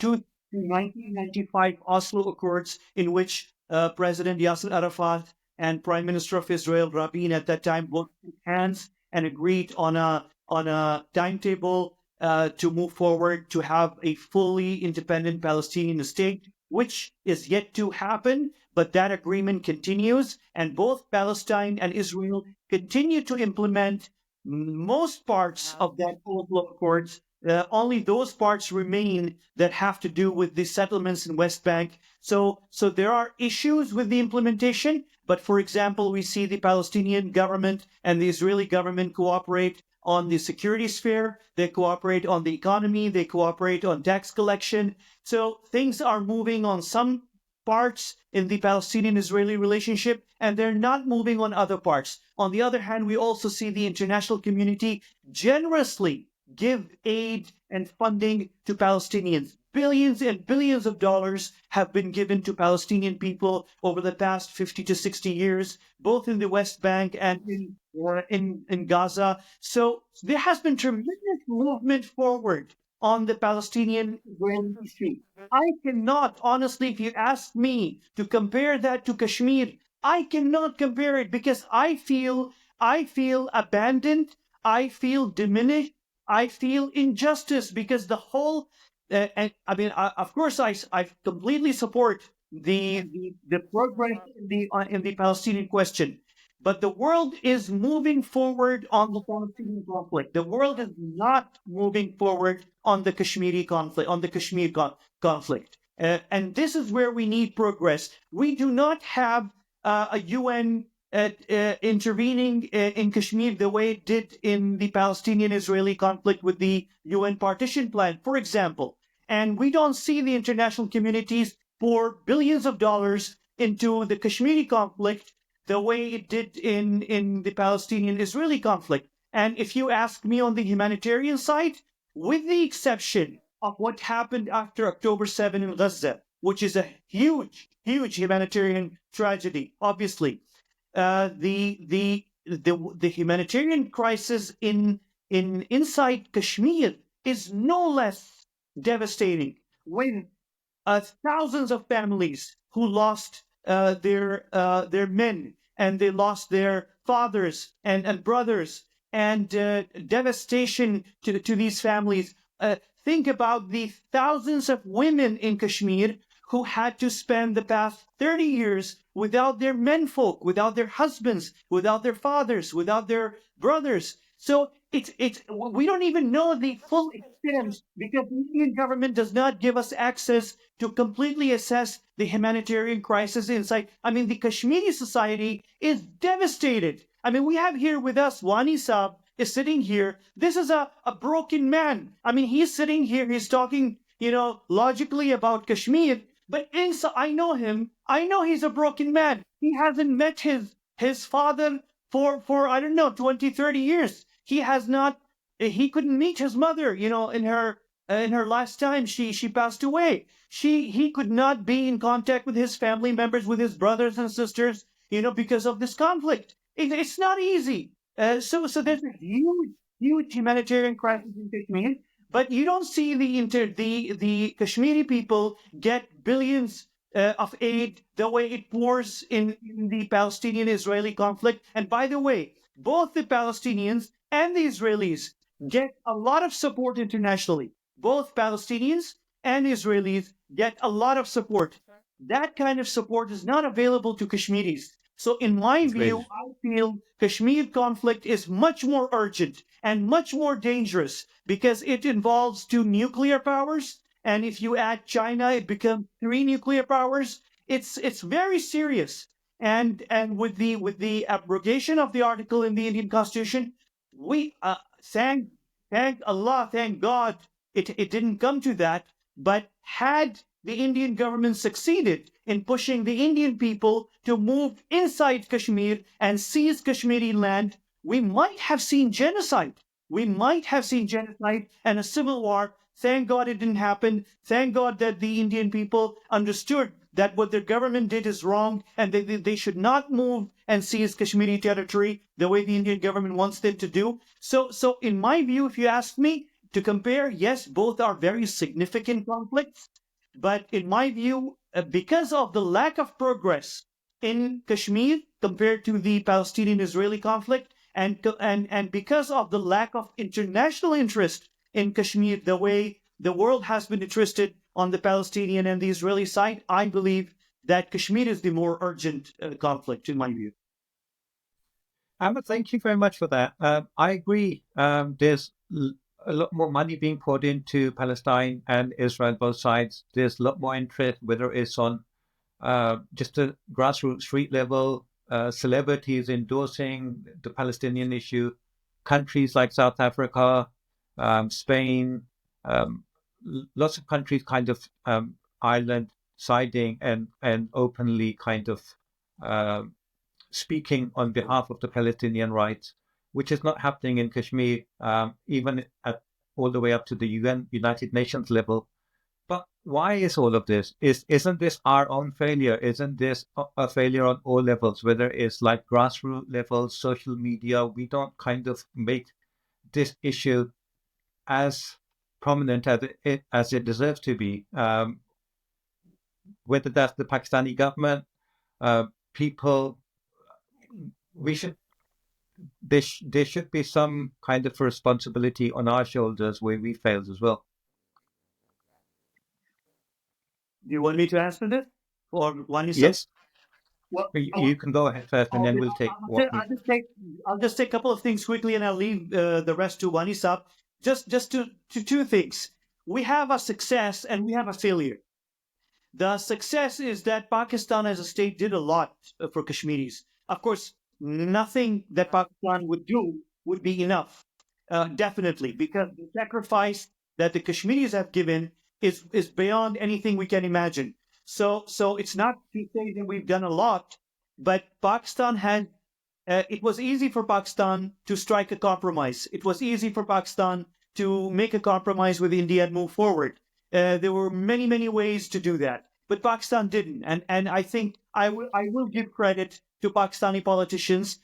1995 Oslo Accords, in which President Yasser Arafat and Prime Minister of Israel Rabin at that time both shook hands and agreed on a timetable to move forward to have a fully independent Palestinian state, which is yet to happen, but that agreement continues, and both Palestine and Israel continue to implement most parts of that Oslo Accords. Only those parts remain that have to do with the settlements in West Bank. So there are issues with the implementation, but for example, we see the Palestinian government and the Israeli government cooperate on the security sphere, they cooperate on the economy, they cooperate on tax collection. So things are moving on some parts in the Palestinian-Israeli relationship, and they're not moving on other parts. On the other hand, we also see the international community generously give aid and funding to Palestinians. Billions and billions of dollars have been given to Palestinian people over the past 50 to 60 years, both in the West Bank and in Gaza. So there has been tremendous movement forward on the Palestinian-Israeli issue. I cannot, honestly, if you ask me to compare that to Kashmir, I cannot compare it because I feel abandoned, I feel diminished, I feel injustice because the whole, and I mean, of course, I completely support the progress in the Palestinian question, but the world is moving forward on the Palestinian conflict. The world is not moving forward on the Kashmiri conflict, on the Kashmir conflict, and this is where we need progress. We do not have a UN intervening in Kashmir the way it did in the Palestinian-Israeli conflict with the UN partition plan, for example. And we don't see the international communities pour billions of dollars into the Kashmiri conflict the way it did in the Palestinian-Israeli conflict. And if you ask me on the humanitarian side, with the exception of what happened after October 7 in Gaza, which is a huge, huge humanitarian tragedy, obviously, the humanitarian crisis inside Kashmir is no less devastating. When thousands of families who lost their men and they lost their fathers and brothers, and devastation to these families. Think about the thousands of women in Kashmir who had to spend the past 30 years without their menfolk, without their husbands, without their fathers, without their brothers. So we don't even know the full extent because the Indian government does not give us access to completely assess the humanitarian crisis inside. I mean, the Kashmiri society is devastated. I mean, we have here with us Wani Saab is sitting here. This is a broken man. I mean, he's sitting here, he's talking, logically about Kashmir, but inside, I know him. I know he's a broken man. He hasn't met his father for I don't know, 20, 30 years. He has not, he couldn't meet his mother, in her last time she passed away. He could not be in contact with his family members, with his brothers and sisters, because of this conflict. It's not easy. So there's a huge humanitarian crisis in Kashmir, but you don't see the Kashmiri people get billions of aid the way it pours in the Palestinian-Israeli conflict. And by the way, both the Palestinians and the Israelis get a lot of support internationally. Both Palestinians and Israelis get a lot of support. That kind of support is not available to Kashmiris. So in my view, I feel Kashmir conflict is much more urgent and much more dangerous because it involves two nuclear powers. And if you add China, it becomes 3 nuclear powers. It's very serious. And with the abrogation of the article in the Indian Constitution, we thank Allah, thank God, it didn't come to that. But had the Indian government succeeded in pushing the Indian people to move inside Kashmir and seize Kashmiri land, we might have seen genocide. We might have seen genocide and a civil war. Thank God it didn't happen. Thank God that the Indian people understood that what their government did is wrong and they should not move and seize Kashmiri territory the way the Indian government wants them to do. So in my view, if you ask me to compare, yes, both are very significant conflicts. But in my view, because of the lack of progress in Kashmir compared to the Palestinian-Israeli conflict, and because of the lack of international interest in Kashmir, the way the world has been interested on the Palestinian and the Israeli side, I believe that Kashmir is the more urgent conflict, in my view. Ahmed, thank you very much for that. I agree. There's a lot more money being poured into Palestine and Israel, both sides. There's a lot more interest, whether it's on just a grassroots street level, celebrities endorsing the Palestinian issue, countries like South Africa, Spain, lots of countries kind of island siding and openly kind of speaking on behalf of the Palestinian rights, which is not happening in Kashmir, even at all the way up to the United Nations level. But why is all of this? Isn't this our own failure? Isn't this a failure on all levels, whether it's like grassroots level, social media? We don't kind of make this issue as prominent as it deserves to be. Whether that's the Pakistani government, people, there should be some kind of responsibility on our shoulders where we failed as well. Do you want me to answer this? Or one is Yes. Well, You can go ahead first, and then we'll take what we... I'll just take a couple of things quickly, and I'll leave the rest to Wani Saab. Just to two things. We have a success and we have a failure. The success is that Pakistan as a state did a lot for Kashmiris. Of course, nothing that Pakistan would do would be enough, definitely, because the sacrifice that the Kashmiris have given is beyond anything we can imagine. So it's not to say that we've done a lot, but Pakistan had, it was easy for Pakistan to strike a compromise. It was easy for Pakistan to make a compromise with India and move forward. There were many ways to do that, but Pakistan didn't. And I think I will give credit to Pakistani politicians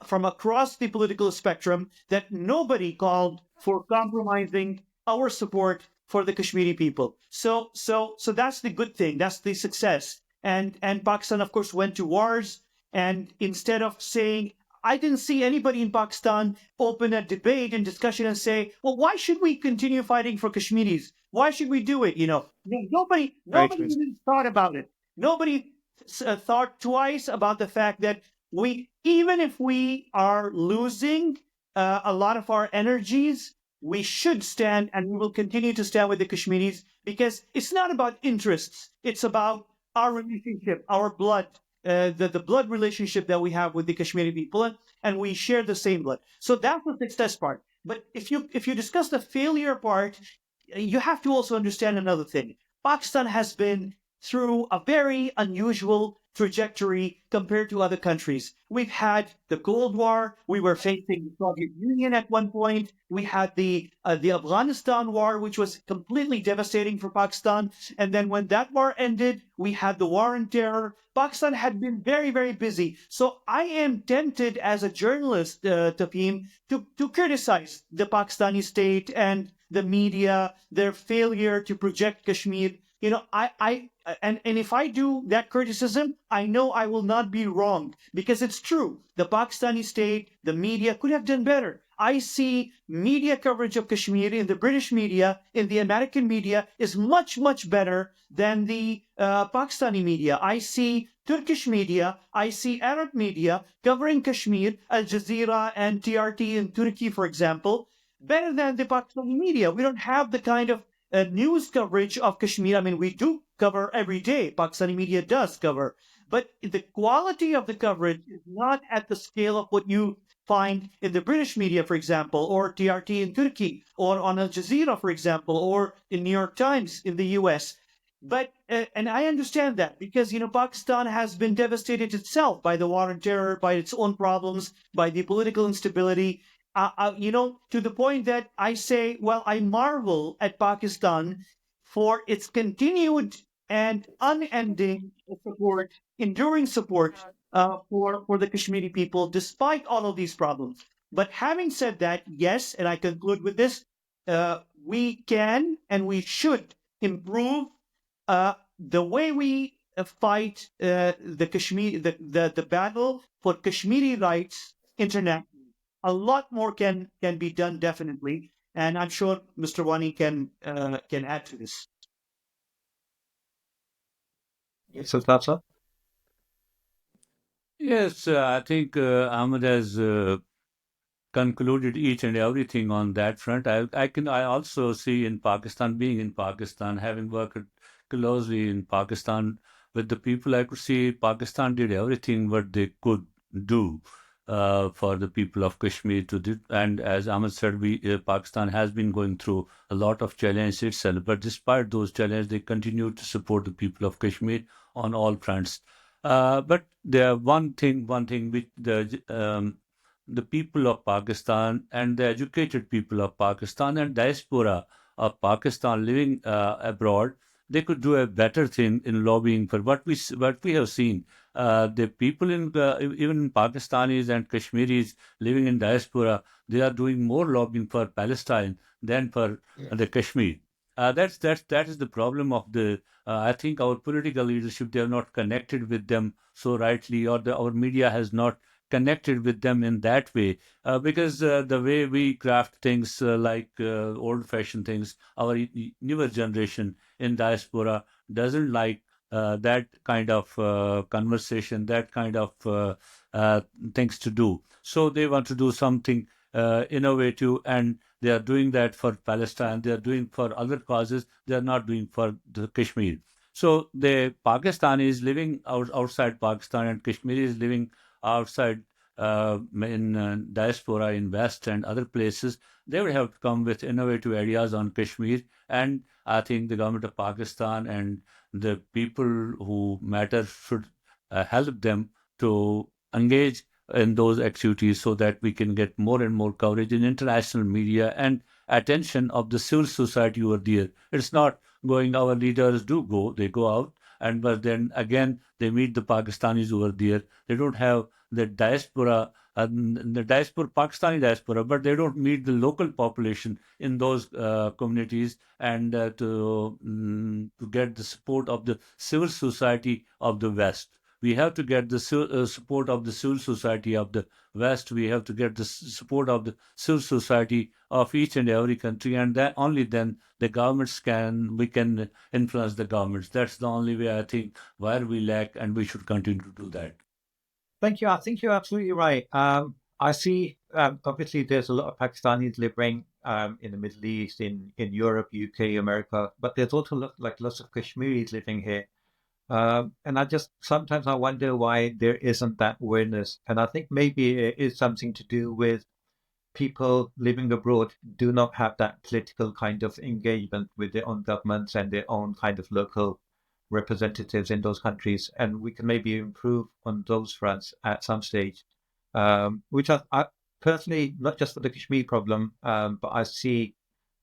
from across the political spectrum that nobody called for compromising our support for the Kashmiri people. So that's the good thing. That's the success. And Pakistan, of course, went to wars. And instead of saying, I didn't see anybody in Pakistan open a debate and discussion and say, well, why should we continue fighting for Kashmiris? Why should we do it? Nobody Right. even thought about it. Nobody thought twice about the fact that even if we are losing a lot of our energies, we should stand and we will continue to stand with the Kashmiris because it's not about interests. It's about our relationship, our blood, the blood relationship that we have with the Kashmiri people, and we share the same blood. So that's the success part. But if you discuss the failure part, you have to also understand another thing. Pakistan has been through a very unusual trajectory compared to other countries. We've had the Cold War. We were facing the Soviet Union at one point. We had the Afghanistan war, which was completely devastating for Pakistan. And then when that war ended, we had the war on terror. Pakistan had been very, very busy. So I am tempted as a journalist, Tafim, to criticize the Pakistani state and the media, their failure to project Kashmir. And if I do that criticism, I know I will not be wrong because it's true. The Pakistani state, the media could have done better. I see media coverage of Kashmir in the British media, in the American media, is much, much better than the Pakistani media. I see Turkish media, I see Arab media covering Kashmir, Al Jazeera and TRT in Turkey, for example, better than the Pakistani media. We don't have the kind of news coverage of Kashmir. I mean, we do cover every day. Pakistani media does cover. But the quality of the coverage is not at the scale of what you find in the British media, for example, or TRT in Turkey, or on Al Jazeera, for example, or in New York Times in the US. But and I understand that because Pakistan has been devastated itself by the war on terror, by its own problems, by the political instability. To the point that I say, well, I marvel at Pakistan for its continued and unending support, enduring support for the Kashmiri people, despite all of these problems. But having said that, yes, and I conclude with this, we can and we should improve the way we fight the Kashmir, the battle for Kashmiri rights internationally. A lot more can be done definitely, and I'm sure Mr. Wani can add to this. So that's all. Yes, I think Ahmed has concluded each and everything on that front. I also see in Pakistan, being in Pakistan, having worked closely in Pakistan with the people, I could see Pakistan did everything what they could do for the people of Kashmir to do. And as Ahmed said, Pakistan has been going through a lot of challenges itself, but despite those challenges, they continue to support the people of Kashmir on all fronts. But there one thing which the people of Pakistan and the educated people of Pakistan and diaspora of Pakistan living abroad, they could do a better thing in lobbying for what we have seen. The people even in Pakistanis and Kashmiris living in diaspora, they are doing more lobbying for Palestine than for the Kashmir. That is the problem of the. I think our political leadership, they are not connected with them so rightly, or our media has not connected with them in that way, because the way we craft things like old-fashioned things, our newer generation in diaspora doesn't like that kind of conversation, that kind of things to do. So they want to do something innovative, and they are doing that for Palestine. They are doing for other causes. They are not doing for the Kashmir. So the Pakistanis living outside Pakistan and Kashmiris living outside in diaspora in West and other places, they would have to come with innovative ideas on Kashmir. And I think the government of Pakistan and the people who matter should help them to engage in those activities so that we can get more and more coverage in international media and attention of the civil society over there. It's not going, our leaders do go, they go out, and but then again they meet the Pakistanis over there. They don't have the diaspora, Pakistani diaspora, but they don't meet the local population in those communities, and to get the support of the civil society of the West. We have to get the support of the civil society of the West. We have to get the support of the civil society of each and every country, and then only then we can influence the governments. That's the only way I think where we lack, and we should continue to do that. Thank you. I think you're absolutely right. I see, obviously, there's a lot of Pakistanis living in the Middle East, in Europe, UK, America, but there's also lots of Kashmiris living here. And sometimes I wonder why there isn't that awareness. And I think maybe it is something to do with people living abroad do not have that political kind of engagement with their own governments and their own kind of local representatives in those countries. And we can maybe improve on those fronts at some stage, which I personally, not just for the Kashmir problem, but I see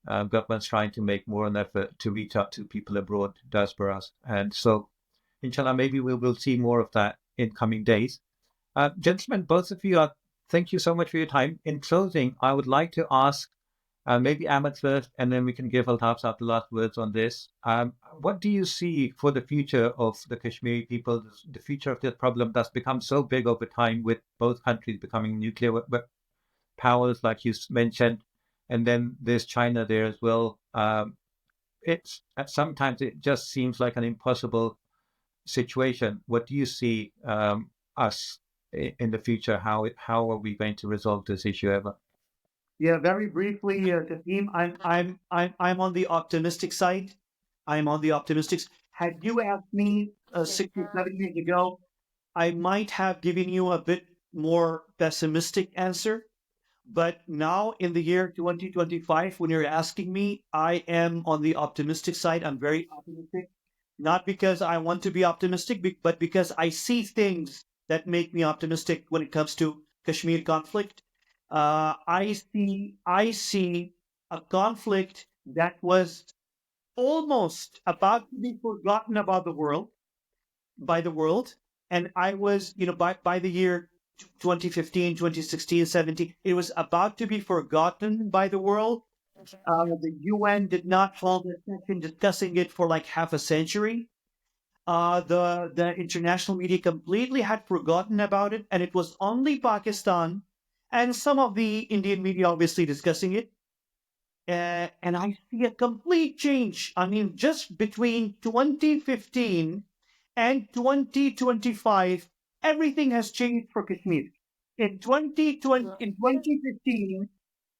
governments trying to make more an effort to reach out to people abroad, diasporas. And so, inshallah, maybe we will see more of that in coming days. Gentlemen, both of you, thank you so much for your time. In closing, I would like to ask maybe Ahmed first, and then we can give Altaf the last words on this. What do you see for the future of the Kashmiri people, the future of this problem that's become so big over time with both countries becoming nuclear powers, like you mentioned, and then there's China there as well. Sometimes it just seems like an impossible situation. What do you see us in the future? How are we going to resolve this issue ever? Yeah, very briefly, Kasim, I'm on the optimistic side. I'm on the optimistics. Had you asked me 6 or 7 years ago, I might have given you a bit more pessimistic answer. But now in the year 2025, when you're asking me, I am on the optimistic side. I'm very optimistic, not because I want to be optimistic, but because I see things that make me optimistic when it comes to Kashmir conflict. I see a conflict that was almost about to be forgotten about by the world. And I was, by the year 2015, 2016, 17, it was about to be forgotten by the world. The UN did not hold a session discussing it for like half a century. The international media completely had forgotten about it, and it was only Pakistan and some of the Indian media obviously discussing it. And I see a complete change. I mean, just between 2015 and 2025, everything has changed for Kashmir. In 2015,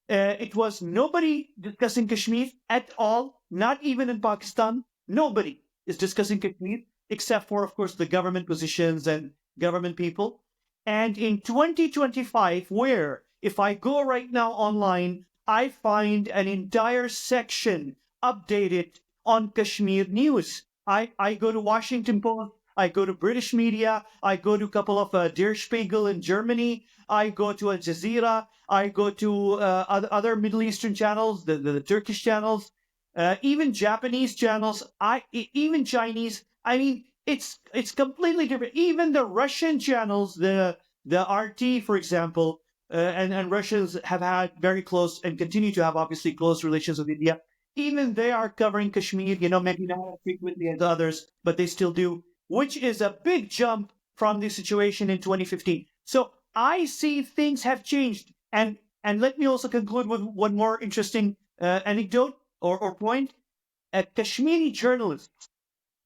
it was nobody discussing Kashmir at all, not even in Pakistan. Nobody is discussing Kashmir, except for, of course, the government positions and government people. And in 2025, where if I go right now online, I find an entire section updated on Kashmir news. I go to Washington Post, I go to British media, I go to a couple of Der Spiegel in Germany, I go to Al Jazeera, I go to other Middle Eastern channels, the Turkish channels, even Japanese channels, even Chinese. I mean, it's completely different. Even the Russian channels, the RT, for example, and Russians have had very close and continue to have obviously close relations with India. Even they are covering Kashmir, maybe not as frequently as others, but they still do, which is a big jump from the situation in 2015. So I see things have changed. And let me also conclude with one more interesting anecdote or point. Kashmiri journalists,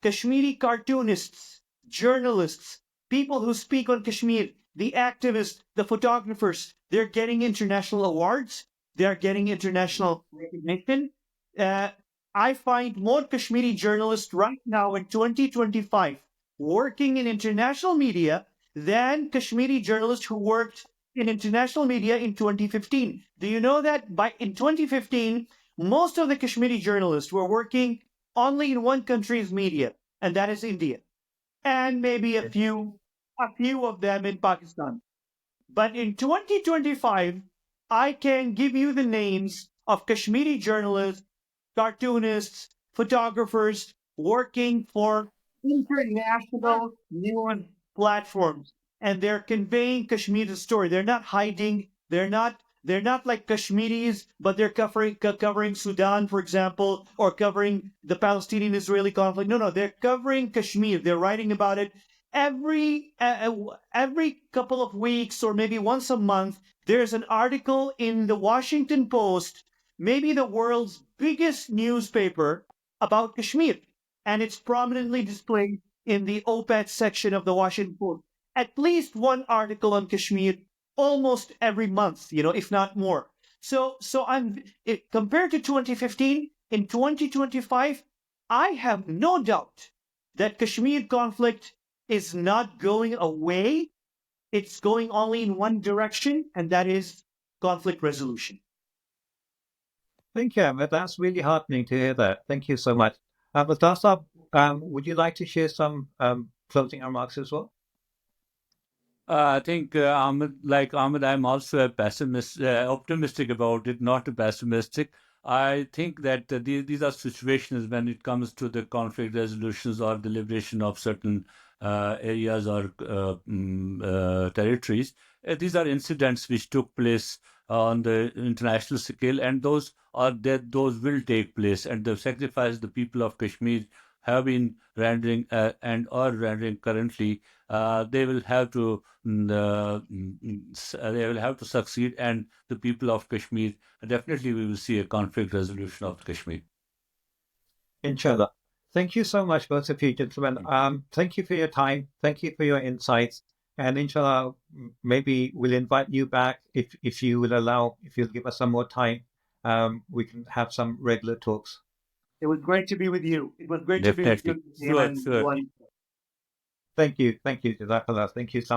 Kashmiri cartoonists, journalists, people who speak on Kashmir, the activists, the photographers, they're getting international awards. They're getting international recognition. I find more Kashmiri journalists right now in 2025 working in international media than Kashmiri journalists who worked in international media in 2015. Do you know that in 2015, most of the Kashmiri journalists were working only in one country's media, and that is India, and maybe a few of them in Pakistan. But in 2025, I can give you the names of Kashmiri journalists, cartoonists, photographers working for international news platforms, and they're conveying Kashmir's story. They're not hiding. They're not like Kashmiris, but they're covering Sudan, for example, or covering the Palestinian-Israeli conflict. No, they're covering Kashmir. They're writing about it. every couple of weeks or maybe once a month, there's an article in the Washington Post, maybe the world's biggest newspaper, about Kashmir, and it's prominently displayed in the op-ed section of the Washington Post. At least one article on Kashmir almost every month, if not more. So compared to 2015, in 2025, I have no doubt that Kashmir conflict is not going away. It's going only in one direction, and that is conflict resolution. Thank you, Ahmed. That's really heartening to hear that. Thank you so much. Altaf, would you like to share some closing remarks as well? I think, Ahmed, like Ahmed, I'm also a pessimist, optimistic about it, not a pessimistic. I think that these are situations when it comes to the conflict resolutions or the liberation of certain areas or territories. These are incidents which took place on the international scale, and those will take place. And the sacrifice the people of Kashmir have been rendering and are rendering currently, they will have to succeed, and the people of Kashmir, definitely we will see a conflict resolution of Kashmir. Inshallah. Thank you so much, both of you gentlemen. Thank you for your time. Thank you for your insights. And inshallah, maybe we'll invite you back if you will allow, if you'll give us some more time. We can have some regular talks. It was great to be with you. It was great to be with Definitely. you. Sure. Thank you. Thank you, Jazakallah. Thank you so